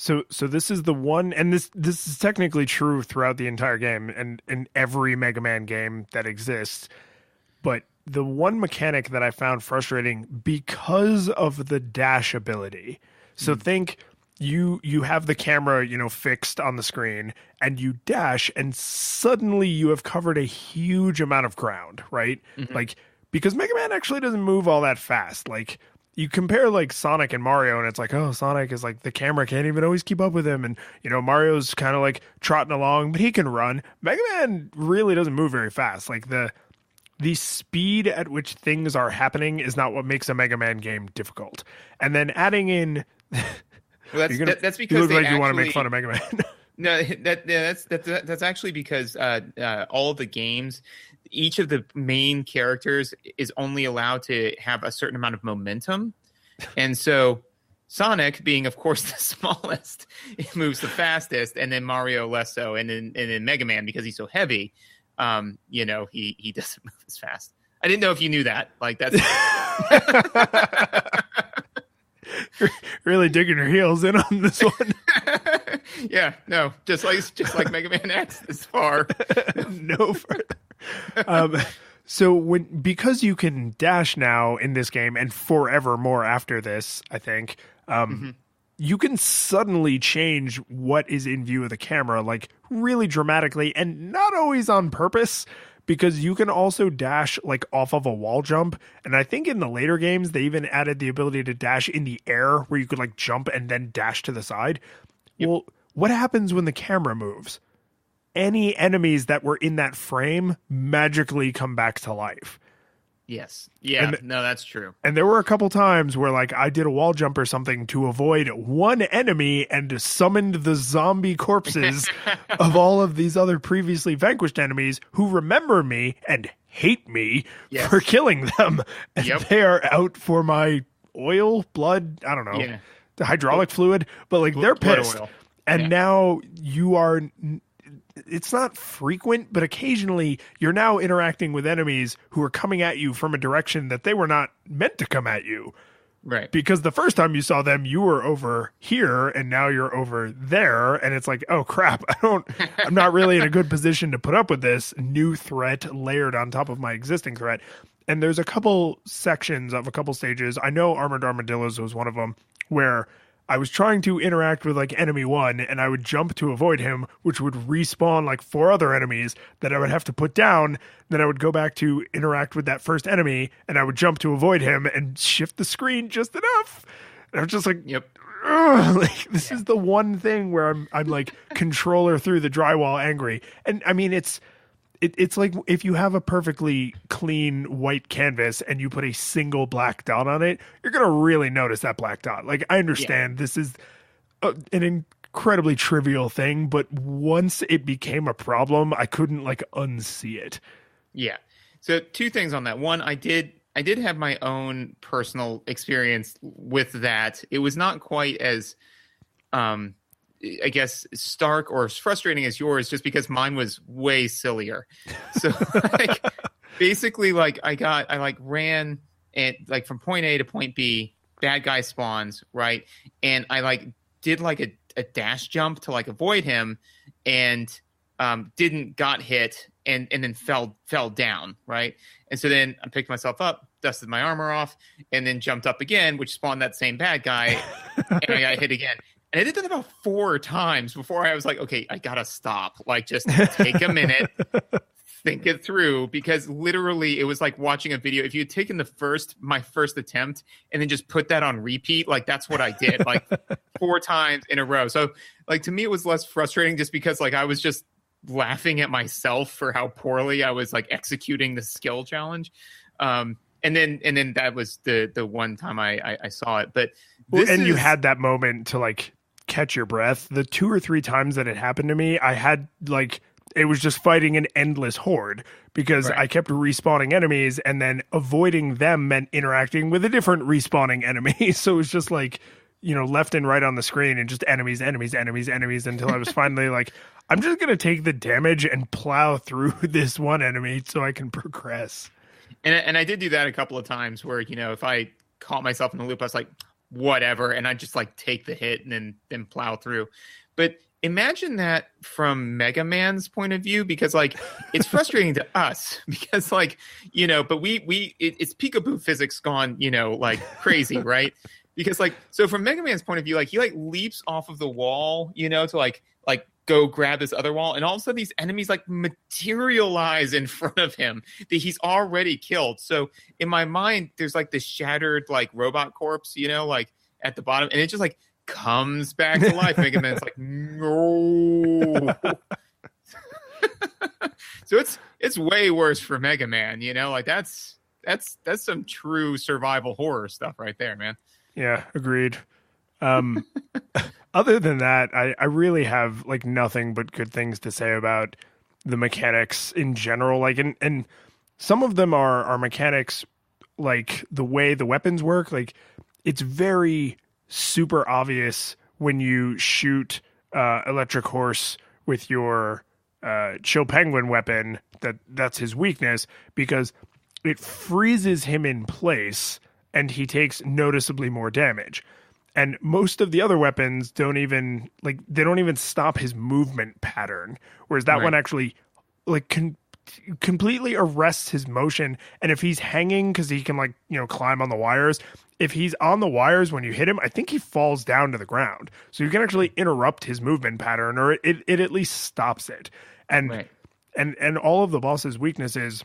So this is the one, and this is technically true throughout the entire game and in every Mega Man game that exists. But the one mechanic that I found frustrating because of the dash ability. So think you have the camera, fixed on the screen, and you dash, and suddenly you have covered a huge amount of ground, right? Mm-hmm. Like, because Mega Man actually doesn't move all that fast. Like, you compare like Sonic and Mario, and it's like, oh, Sonic is like, the camera can't even always keep up with him, and Mario's kind of like trotting along, but he can run. Mega Man really doesn't move very fast. Like the speed at which things are happening is not what makes a Mega Man game difficult. And then adding in, well, that's because you look like you want to make fun of Mega Man. No, that's actually because all of the games, each of the main characters is only allowed to have a certain amount of momentum. And so Sonic, being, of course, the smallest, it moves the fastest, and then Mario less so. And then Mega Man, because he's so heavy, he doesn't move as fast. I didn't know if you knew that. Like, that's... Really digging your heels in on this one. Yeah, no, just like Mega Man X this far. No further. So because you can dash now in this game and forevermore after this, I think, you can suddenly change what is in view of the camera, like really dramatically, and not always on purpose, because you can also dash like off of a wall jump. And I think in the later games, they even added the ability to dash in the air where you could like jump and then dash to the side. Yep. Well, what happens when the camera moves? Any enemies that were in that frame magically come back to life. Yes. Yeah. No, that's true. And there were a couple times where like I did a wall jump or something to avoid one enemy and summoned the zombie corpses of all of these other previously vanquished enemies who remember me and hate me for killing them. And they are out for my oil, blood, I don't know, the hydraulic fluid, but like they're pissed. And now you are... It's not frequent, but occasionally you're now interacting with enemies who are coming at you from a direction that they were not meant to come at you. Right. Because the first time you saw them, you were over here and now you're over there. And it's like, oh crap, I'm not really in a good position to put up with this new threat layered on top of my existing threat. And there's a couple sections of a couple stages. I know Armored Armadillos was one of them where I was trying to interact with like enemy one and I would jump to avoid him, which would respawn like 4 other enemies that I would have to put down. Then I would go back to interact with that first enemy and I would jump to avoid him and shift the screen just enough. And I was just like, like this is the one thing where I'm like controller through the drywall angry. And I mean, it's like if you have a perfectly clean white canvas and you put a single black dot on it, you're going to really notice that black dot. Like, I understand this is an incredibly trivial thing, but once it became a problem, I couldn't like unsee it. Yeah. So two things on that. One, I did have my own personal experience with that. It was not quite as I guess stark or as frustrating as yours, just because mine was way sillier. So like basically like I like ran and like from point A to point B, bad guy spawns, right? And I like did like a dash jump to like avoid him and didn't got hit and then fell down, right? And so then I picked myself up, dusted my armor off, and then jumped up again, which spawned that same bad guy, and I got hit again. And I did that about 4 times before I was like, okay, I gotta stop. Like, just take a minute, think it through, because literally it was like watching a video. If you had taken my first attempt and then just put that on repeat, like that's what I did, like 4 times in a row. So like to me, it was less frustrating just because like I was just laughing at myself for how poorly I was like executing the skill challenge. And then that was the one time I saw it. But you had that moment to like catch your breath. The 2 or 3 times that it happened to me, I had like, it was just fighting an endless horde because I kept respawning enemies, and then avoiding them meant interacting with a different respawning enemy. So it was just like, you know, left and right on the screen and just enemies until I was finally like, I'm just going to take the damage and plow through this one enemy so I can progress. And I did do that a couple of times where, you know, if I caught myself in the loop, I was like, whatever. And I just like take the hit and then plow through. But imagine that from Mega Man's point of view, because like it's frustrating to us because like, you know, but it's peekaboo physics gone, you know, like crazy, right? Because like, so from Mega Man's point of view, like he like leaps off of the wall, you know, to like go grab this other wall, and all of a sudden these enemies like materialize in front of him that he's already killed. So in my mind, there's like this shattered like robot corpse, you know, like at the bottom, and it just like comes back to life. Mega Man's like, no. So it's way worse for Mega Man, you know, like that's some true survival horror stuff right there, man. Yeah, agreed. Other than that, I really have like nothing but good things to say about the mechanics in general. Like, and some of them are mechanics, like the way the weapons work. Like, it's very super obvious when you shoot Electric Horse with your Chill Penguin weapon that's his weakness, because it freezes him in place and he takes noticeably more damage. And most of the other weapons don't even stop his movement pattern, whereas that one actually like completely arrests his motion. And if he's hanging, because he can like, you know, climb on the wires, if he's on the wires when you hit him, I think he falls down to the ground. So you can actually interrupt his movement pattern, or it at least stops it. And and all of the boss's weaknesses,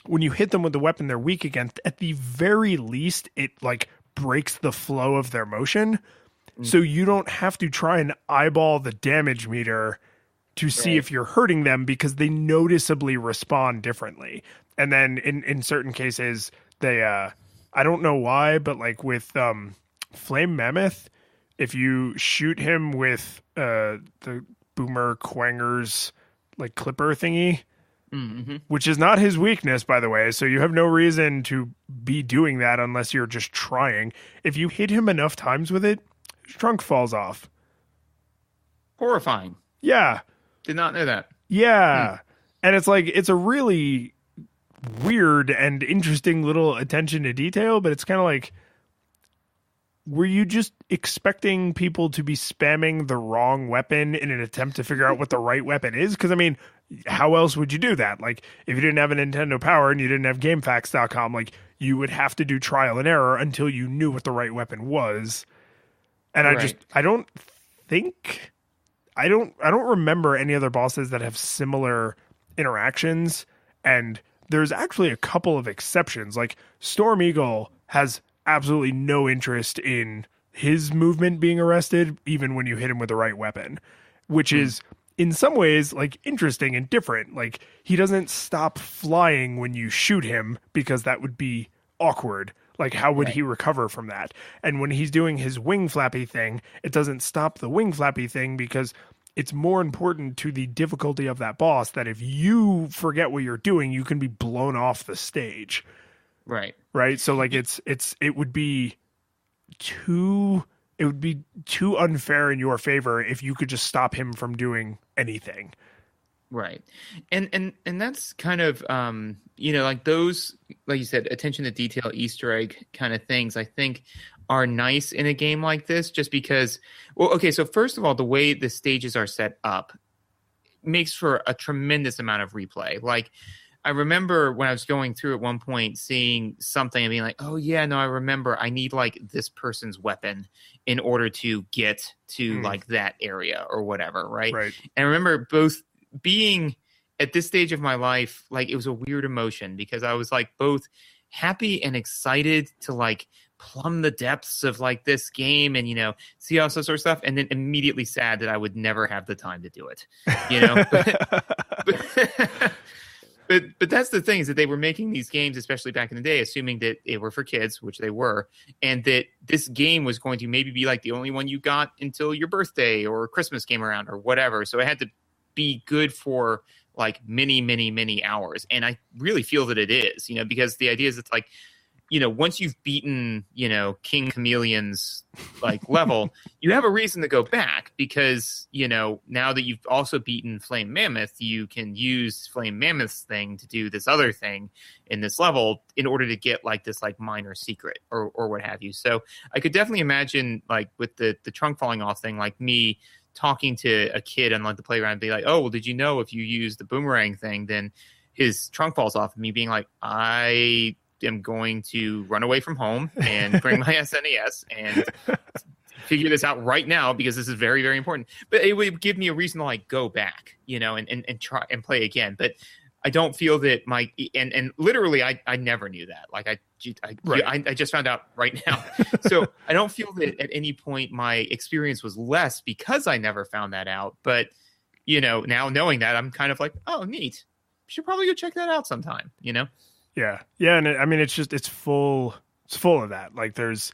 when you hit them with the weapon they're weak against, at the very least, it like breaks the flow of their motion. So you don't have to try and eyeball the damage meter to see if you're hurting them, because they noticeably respond differently. And then in certain cases, they, I don't know why, but like with Flame Mammoth, if you shoot him with the Boomer Quanger's like clipper thingy, which is not his weakness, by the way, so you have no reason to be doing that unless you're just trying. If you hit him enough times with it, his trunk falls off. Horrifying. Yeah. Did not know that. Yeah. And it's like, it's a really weird and interesting little attention to detail, but it's kind of like, were you just expecting people to be spamming the wrong weapon in an attempt to figure out what the right weapon is? Because, I mean, how else would you do that? Like, if you didn't have a Nintendo Power and you didn't have GameFAQs.com, like, you would have to do trial and error until you knew what the right weapon was. And I don't remember any other bosses that have similar interactions. And there's actually a couple of exceptions. Like, Storm Eagle has absolutely no interest in his movement being arrested, even when you hit him with the right weapon, which is in some ways like interesting and different. Like, he doesn't stop flying when you shoot him, because that would be awkward. Like, how would he recover from that? And when he's doing his wing flappy thing, it doesn't stop the wing flappy thing, because it's more important to the difficulty of that boss that if you forget what you're doing, you can be blown off the stage. Right. Right. So like it would be too unfair in your favor if you could just stop him from doing anything. Right. And that's kind of like those, like you said, attention to detail, Easter egg kind of things, I think are nice in a game like this, just because, well, okay, so first of all, the way the stages are set up makes for a tremendous amount of replay. Like, I remember when I was going through at one point, seeing something and being like, oh yeah, no, I remember I need like this person's weapon in order to get to like that area or whatever. Right. Right. And I remember both being at this stage of my life, like it was a weird emotion because I was like both happy and excited to like plumb the depths of like this game and, see all sorts of stuff. And then immediately sad that I would never have the time to do it, But that's the thing, is that they were making these games, especially back in the day, assuming that they were for kids, which they were, and that this game was going to maybe be like the only one you got until your birthday or Christmas came around or whatever. So it had to be good for like many, many, many hours. And I really feel that it is, because the idea is it's like, once you've beaten, King Chameleon's like level, you have a reason to go back because, now that you've also beaten Flame Mammoth, you can use Flame Mammoth's thing to do this other thing in this level in order to get like this like minor secret or what have you. So I could definitely imagine like with the trunk falling off thing, like me talking to a kid on like the playground and be like, oh, well, did you know if you use the boomerang thing, then his trunk falls off, and me being like, I am going to run away from home and bring my SNES and figure this out right now because this is very, very important. But it would give me a reason to like go back, and try and play again. But I don't feel that and literally I never knew that. Like I just found out right now. So I don't feel that at any point my experience was less because I never found that out. But, now knowing that, I'm kind of like, oh, neat. Should probably go check that out sometime, Yeah. Yeah. And it's full of that. Like there's,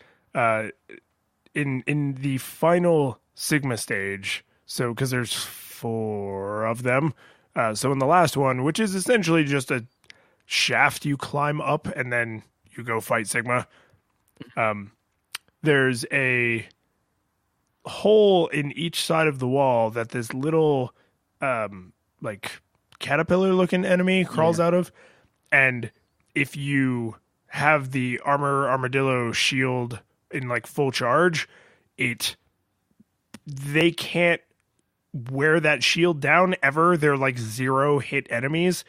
in the final Sigma stage. So, cause there's 4 of them. So in the last one, which is essentially just a shaft you climb up and then you go fight Sigma, there's a hole in each side of the wall that this little like caterpillar looking enemy crawls out of. And if you have the armadillo shield in like full charge, they can't wear that shield down ever. They're like 0 hit enemies.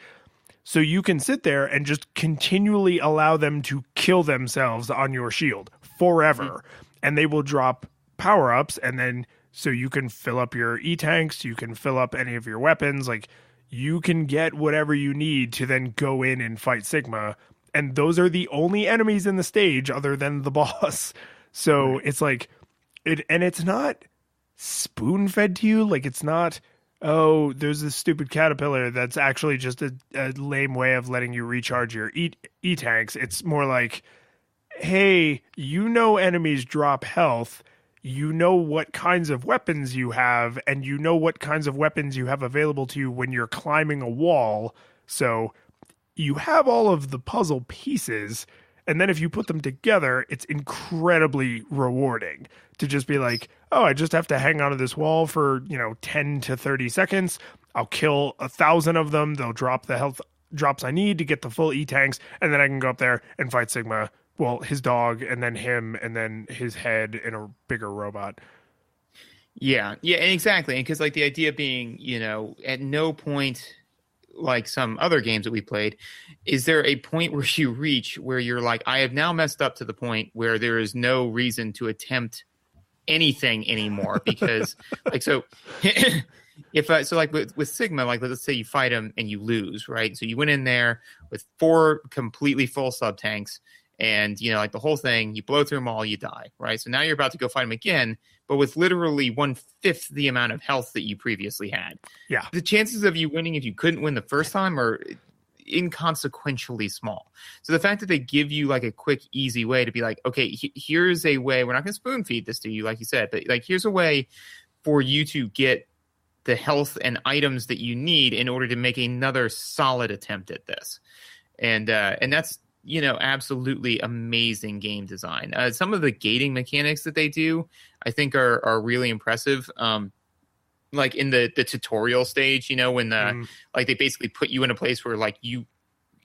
So you can sit there and just continually allow them to kill themselves on your shield forever. And they will drop power-ups, and then so you can fill up your E-tanks, you can fill up any of your weapons, like you can get whatever you need to then go in and fight Sigma. And those are the only enemies in the stage other than the boss. So it's like it's not spoon-fed to you. Like it's not, oh, there's this stupid caterpillar that's actually just a lame way of letting you recharge your E-tanks. It's more like, hey, enemies drop health, what kinds of weapons you have, and what kinds of weapons you have available to you when you're climbing a wall. So you have all of the puzzle pieces, and then if you put them together, it's incredibly rewarding to just be like, oh, I just have to hang onto this wall for, 10 to 30 seconds. I'll kill 1,000 of them. They'll drop the health drops I need to get the full E-tanks, and then I can go up there and fight Sigma. Well, his dog, and then him, and then his head in a bigger robot. Yeah, exactly. And because like the idea being, at no point, like some other games that we played, is there a point where you reach where you're like, I have now messed up to the point where there is no reason to attempt anything anymore because like so. So like with Sigma, like let's say you fight him and you lose, right? So you went in there with 4 completely full sub tanks. And, like the whole thing, you blow through them all, you die, right? So now you're about to go fight them again, but with literally 1/5 the amount of health that you previously had. Yeah. The chances of you winning if you couldn't win the first time are inconsequentially small. So the fact that they give you like a quick, easy way to be like, okay, here's a way, we're not going to spoon feed this to you, like you said, but like here's a way for you to get the health and items that you need in order to make another solid attempt at this. And that's, absolutely amazing game design. Some of the gating mechanics that they do, I think are really impressive. Like in the tutorial stage, when like they basically put you in a place where like you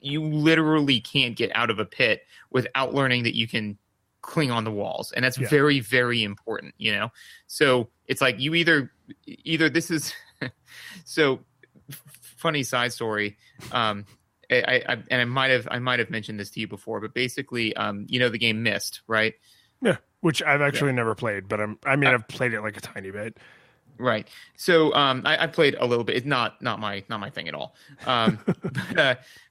literally can't get out of a pit without learning that you can cling on the walls. And that's very, very important, So it's like you either this is so funny side story. I might have mentioned this to you before, but basically, the game Myst, right? Yeah, which I've actually never played, but I've played it like a tiny bit. Right. So I played a little bit. It's not my thing at all.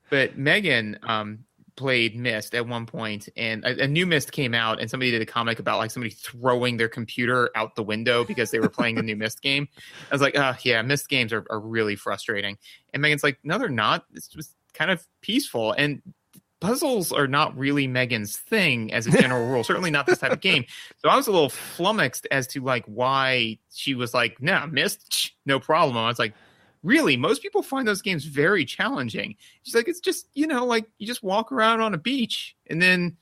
But Megan played Myst at one point, and a new Myst came out, and somebody did a comic about like somebody throwing their computer out the window because they were playing the new Myst game. I was like, yeah, Myst games are really frustrating. And Megan's like, no, they're not. It's just kind of peaceful. And puzzles are not really Megan's thing as a general rule, certainly not this type of game. So I was a little flummoxed as to like why she was like, nah, Myst, no problem. I was like, really? Most people find those games very challenging. She's like, it's just, like you just walk around on a beach and then,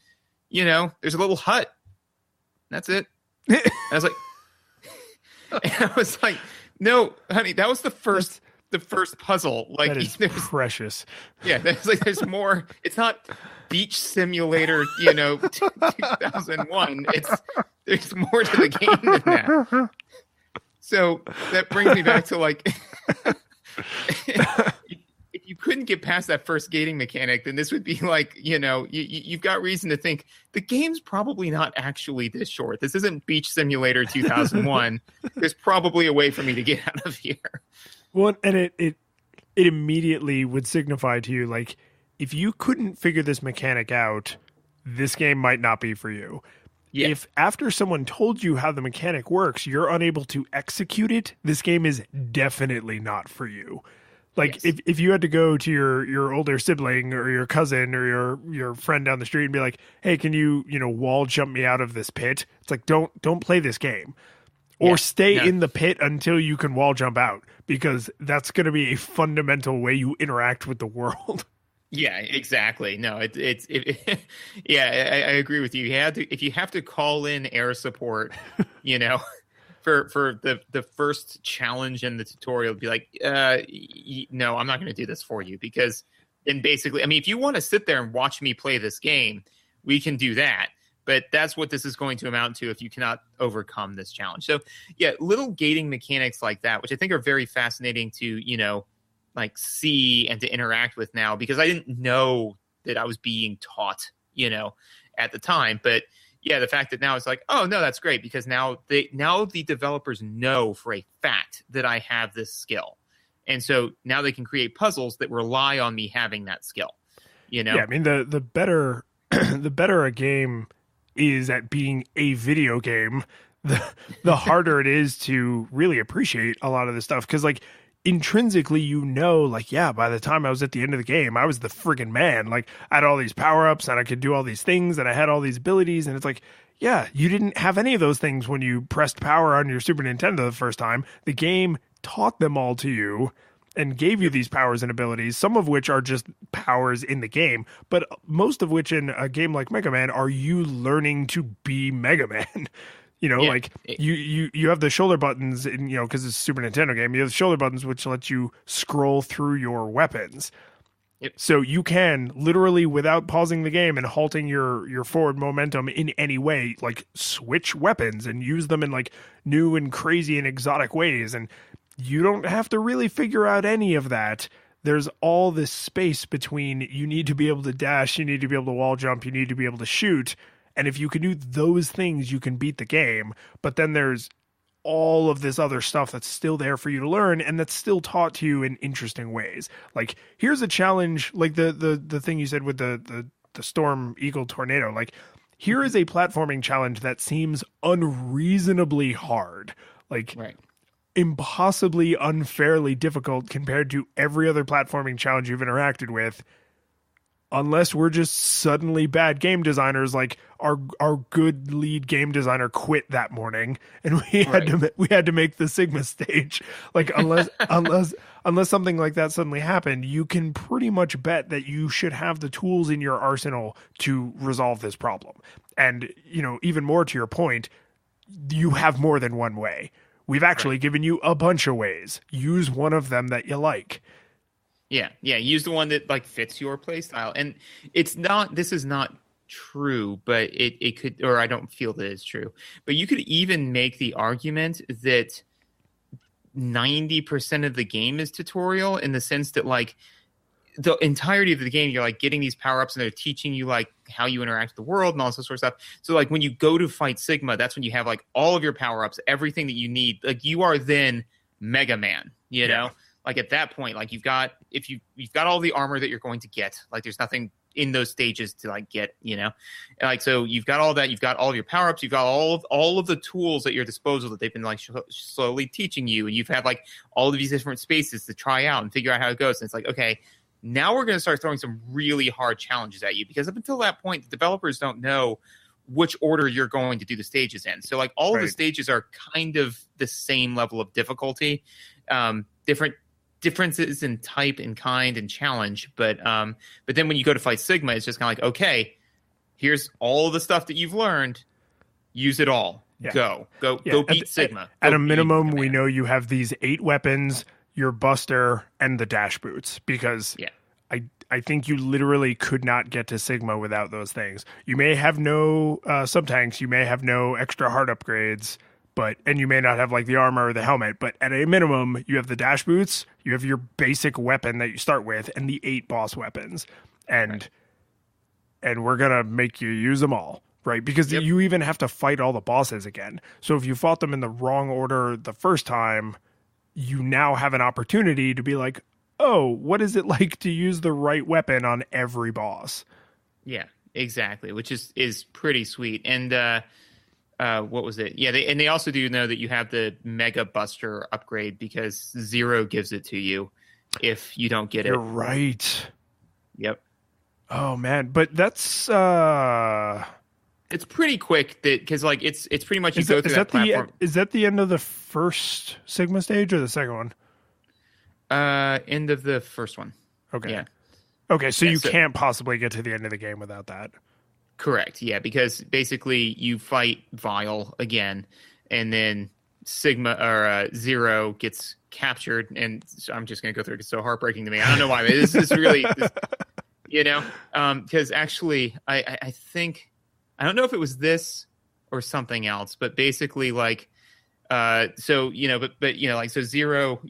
there's a little hut. That's it. And I was like, no, honey, that was the first puzzle. Like, that is precious. Yeah, there's more. It's not Beach Simulator, 2001. There's more to the game than that. So that brings me back to like, if you couldn't get past that first gating mechanic, then this would be like, you've got reason to think the game's probably not actually this short. This isn't Beach Simulator 2001. There's probably a way for me to get out of here. Well, and it immediately would signify to you, like, if you couldn't figure this mechanic out, this game might not be for you. Yeah. If after someone told you how the mechanic works, you're unable to execute it, this game is definitely not for you. Like, yes. if you had to go to your older sibling or your cousin or your friend down the street and be like, hey, can you, wall jump me out of this pit? It's like, don't play this game. Or stay in the pit until you can wall jump out, because that's going to be a fundamental way you interact with the world. Yeah, exactly. No, I agree with you. If you have to call in air support, for the first challenge in the tutorial, be like, no, I'm not going to do this for you, because then basically, if you want to sit there and watch me play this game, we can do that. But that's what this is going to amount to if you cannot overcome this challenge. So, yeah, little gating mechanics like that, which I think are very fascinating to, like see and to interact with now, because I didn't know that I was being taught, at the time. But yeah, the fact that now it's like, oh no, that's great, because now the developers know for a fact that I have this skill. And so now they can create puzzles that rely on me having that skill, Yeah, the better the better a game is at being a video game, the harder it is to really appreciate a lot of this stuff. Because like intrinsically, like, yeah, by the time I was at the end of the game, I was the friggin' man. Like, I had all these power-ups and I could do all these things and I had all these abilities. And it's like, yeah, you didn't have any of those things when you pressed power on your Super Nintendo the first time. The game taught them all to you and gave you these powers and abilities, some of which are just powers in the game, but most of which in a game like Mega Man are you learning to be Mega Man. Like you have the shoulder buttons, and because it's a Super Nintendo game, you have the shoulder buttons which let you scroll through your weapons. Yep. So you can literally, without pausing the game and halting your forward momentum in any way, like switch weapons and use them in like new and crazy and exotic ways. And you don't have to really figure out any of that. There's all this space between you need to be able to dash, you need to be able to wall jump, you need to be able to shoot. And if you can do those things, you can beat the game. But then there's all of this other stuff that's still there for you to learn and that's still taught to you in interesting ways. Like, here's a challenge, like the thing you said with the Storm Eagle Tornado. Like, here is a platforming challenge that seems unreasonably hard. Like, right. Impossibly unfairly difficult compared to every other platforming challenge you've interacted with, unless we're just suddenly bad game designers, like our good lead game designer quit that morning and we had to make the Sigma stage. Like unless something like that suddenly happened, you can pretty much bet that you should have the tools in your arsenal to resolve this problem. And, even more to your point, you have more than one way. We've actually given you a bunch of ways. Use one of them that you like. Yeah. Use the one that like fits your play style. And this is not true, but it could, or I don't feel that it's true, but you could even make the argument that 90% of the game is tutorial, in the sense that like the entirety of the game, you're like getting these power-ups and they're teaching you like how you interact with the world and all this sort of stuff. So like when you go to fight Sigma, that's when you have like all of your power-ups, everything that you need. Like you are then Mega Man, you know? Like at that point, like you've got all the armor that you're going to get, like there's nothing in those stages to like get, and like, so you've got all that, you've got all of your power-ups, you've got all of the tools at your disposal that they've been like slowly teaching you. And you've had like all of these different spaces to try out and figure out how it goes. And it's like, okay, now we're going to start throwing some really hard challenges at you, because up until that point, the developers don't know which order you're going to do the stages in. So like all of the stages are kind of the same level of difficulty, differences in type and kind and challenge. But then when you go to fight Sigma, it's just kind of like, okay, here's all of the stuff that you've learned. Use it all. Yeah. Go beat Sigma. At a minimum, we know you have these 8 weapons, your Buster, and the dash boots, because I think you literally could not get to Sigma without those things. You may have no sub-tanks, you may have no extra heart upgrades, and you may not have like the armor or the helmet, but at a minimum, you have the dash boots, you have your basic weapon that you start with, and the 8 boss weapons. And we're going to make you use them all, right? Because you even have to fight all the bosses again. So if you fought them in the wrong order the first time, you now have an opportunity to be like, oh, what is it like to use the right weapon on every boss? Yeah, exactly, which is pretty sweet. And what was it? Yeah, they also do know that you have the Mega Buster upgrade, because Zero gives it to you if you don't get it. You're right. Yep. Oh man, but that's it's pretty quick, because like it's pretty much you go through that platform. Is that the end of the first Sigma stage or the second one? End of the first one. Okay. Yeah. Okay, so you can't possibly get to the end of the game without that. Correct. Yeah, because basically you fight Vile again, and then Sigma or Zero gets captured, and I'm just going to go through it. It's so heartbreaking to me. I don't know why. This is really, because actually I think, I don't know if it was this or something else, but basically like, so so Zero,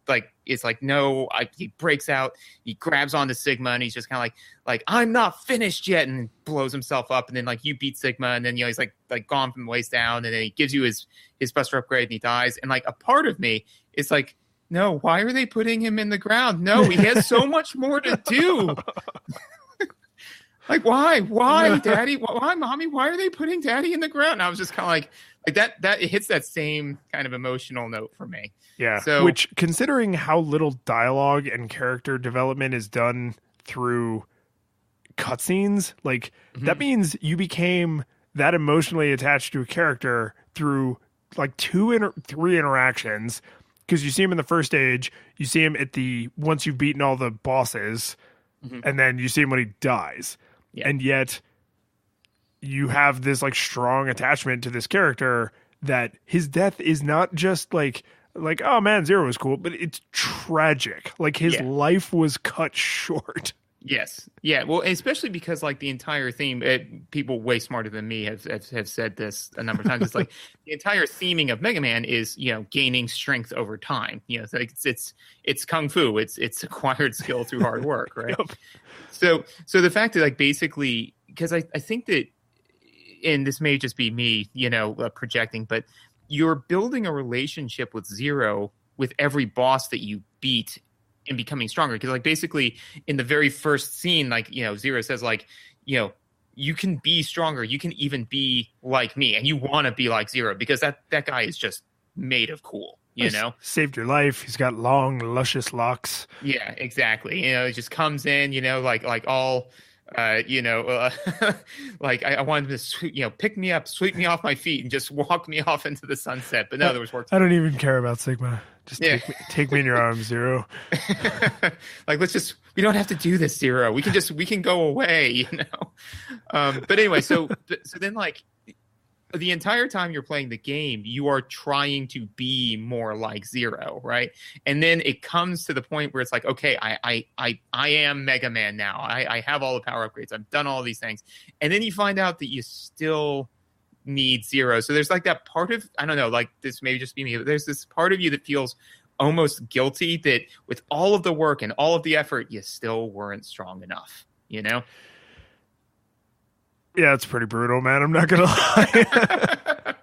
like it's like, no, he breaks out, he grabs onto Sigma, and he's just kind of like I'm not finished yet, and blows himself up. And then like you beat Sigma, and then he's like gone from the waist down, and then he gives you his Buster upgrade, and he dies. And like a part of me is like, no, why are they putting him in the ground? No, he has so much more to do. Like, why, Daddy? Why, Mommy? Why are they putting Daddy in the ground? And I was just kind of like that. It hits that same kind of emotional note for me. Yeah. So, which, considering how little dialogue and character development is done through cutscenes, like that means you became that emotionally attached to a character through like 3 interactions. Because you see him in the first stage, you see him once you've beaten all the bosses, and then you see him when he dies. Yeah. And yet you have this like strong attachment to this character, that his death is not just like, oh man, Zero was cool, but it's tragic. Like his life was cut short. Yes. Yeah. Well, especially because like the entire theme, people way smarter than me have said this a number of times. It's like the entire theming of Mega Man is, gaining strength over time. So it's kung fu. It's acquired skill through hard work, right? Yep. So the fact that like basically, because I think that, and this may just be me, projecting, but you're building a relationship with Zero with every boss that you beat and becoming stronger. Because like basically in the very first scene, like, Zero says like, you can be stronger. You can even be like me, and you want to be like Zero, because that guy is just made of cool. you know? Saved your life. He's got long, luscious locks. Yeah, exactly. You know, it just comes in, you know, like all, like I wanted to, pick me up, sweep me off my feet, and just walk me off into the sunset. But no, there was work. I don't even care about Sigma. Just take me in your arms, Zero. Like, we don't have to do this, Zero. We can go away, you know? But anyway, so then like the entire time you're playing the game, you are trying to be more like Zero, right? And then it comes to the point where it's like, okay, I am Mega Man now. I have all the power upgrades. I've done all these things. And then you find out that you still need Zero. So there's like that part of, I don't know, like this may just be me, but there's this part of you that feels almost guilty that with all of the work and all of the effort, you still weren't strong enough, you know? Yeah, it's pretty brutal, man. I'm not gonna lie.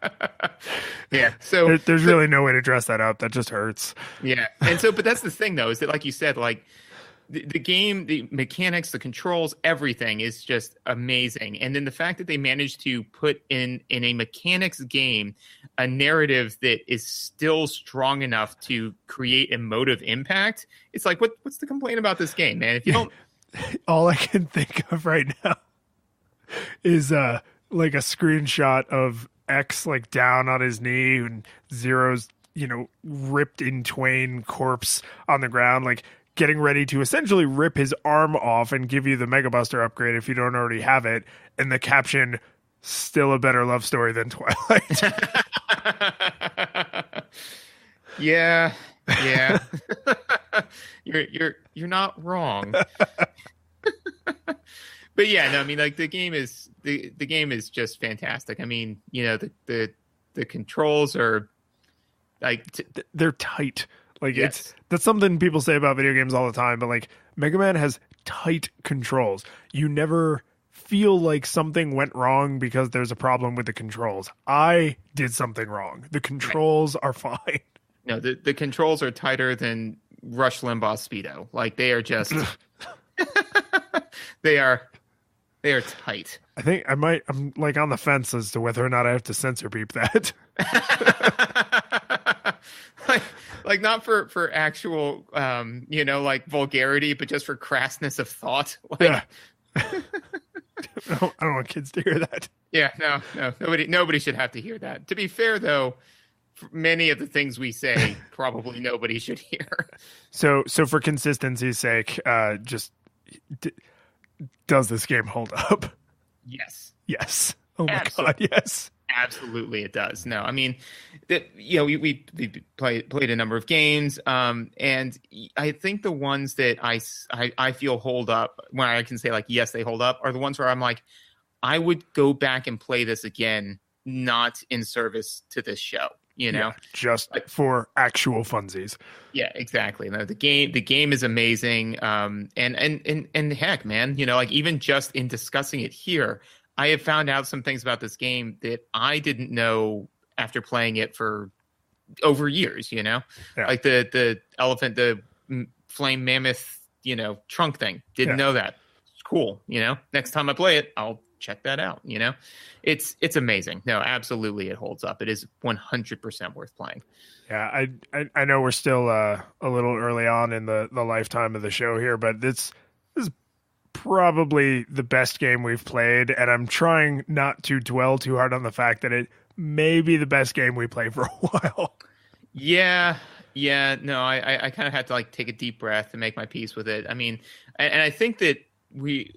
Yeah, so there's really no way to dress that up. That just hurts. Yeah, and so, but that's the thing, though, is that like you said, like the game, the mechanics, the controls, everything is just amazing. And then the fact that they managed to put in a mechanics game a narrative that is still strong enough to create emotive impact, it's like, what's the complaint about this game, man? If you don't, all I can think of right now is like a screenshot of X like down on his knee and Zero's, ripped in twain corpse on the ground, like getting ready to essentially rip his arm off and give you the Mega Buster upgrade if you don't already have it. And the caption, still a better love story than Twilight. Yeah. You're not wrong. But yeah, no, I mean, like the game is just fantastic. I mean, the controls are like they're tight. Like yes. That's something people say about video games all the time, but like Mega Man has tight controls. You never feel like something went wrong because there's a problem with the controls. I did something wrong. The controls are fine. No, the controls are tighter than Rush Limbaugh's Speedo. Like they are just they are tight. I think I'm like on the fence as to whether or not I have to censor beep that. like not for actual like vulgarity, but just for crassness of thought. Like, yeah. I don't want kids to hear that. Yeah, no, nobody should have to hear that. To be fair, though, many of the things we say probably nobody should hear. So for consistency's sake, does this game hold up? Yes. Oh my God, yes. Absolutely, it does. No, I mean, we played a number of games, and I think the ones that I feel hold up, when I can say like yes, they hold up, are the ones where I'm like, I would go back and play this again, not in service to this show. Just for actual funsies. Yeah, exactly. No, the game is amazing. And heck, man, like even just in discussing it here, I have found out some things about this game that I didn't know after playing it for over years. Yeah. Like the elephant, the flame mammoth, trunk thing. Didn't know that. It's cool. Next time I play it, I'll check that out. It's amazing. No, absolutely, it holds up. It is 100% worth playing. Yeah, I know we're still a little early on in the lifetime of the show here, but this is probably the best game we've played, and I'm trying not to dwell too hard on the fact that it may be the best game we play for a while. Yeah. No, I kind of had to like take a deep breath and make my peace with it. I mean, and I think that we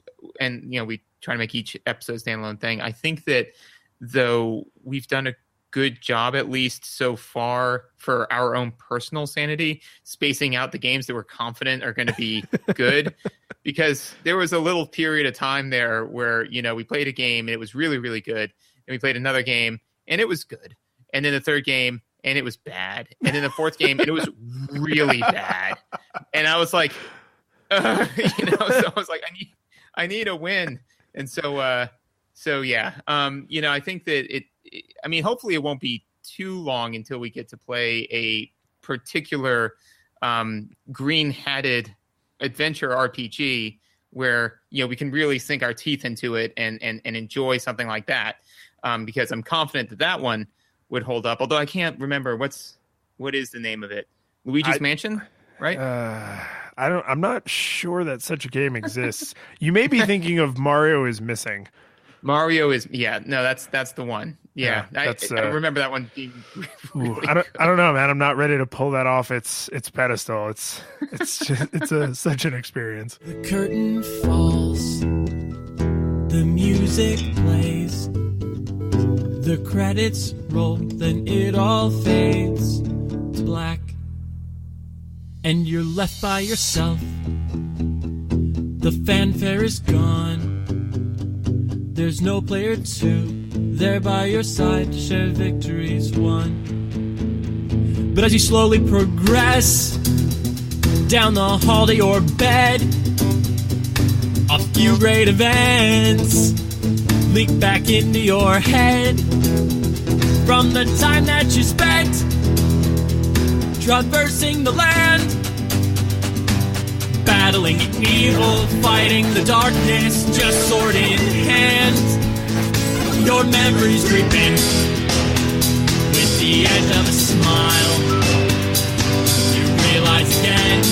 try to make each episode standalone thing. I think that though we've done a good job, at least so far, for our own personal sanity, spacing out the games that we're confident are going to be good. Because there was a little period of time there where, we played a game and it was really, really good. And we played another game and it was good. And then the third game and it was bad. And then the fourth game and it was really bad. And I was like, so I was like, I need a win. And so yeah, I think that hopefully it won't be too long until we get to play a particular green-hatted adventure RPG where, we can really sink our teeth into it and enjoy something like that. Because I'm confident that one would hold up. Although I can't remember what's What is the name of it? Luigi's Mansion, right? I'm not sure that such a game exists. You may be thinking of Mario is Missing. Mario is that's the one. Yeah, I remember that one being. Really I don't know, man. I'm not ready to pull that off its pedestal. It's such an experience. The curtain falls, the music plays, the credits roll, then it all fades to black, and you're left by yourself. The fanfare is gone. There's no player two there by your side to share victories won. But as you slowly progress down the hall to your bed, a few great events leak back into your head from the time that you spent traversing the land, battling evil, fighting the darkness, just sword in hand. Your memories creeping with the edge of a smile. You realize again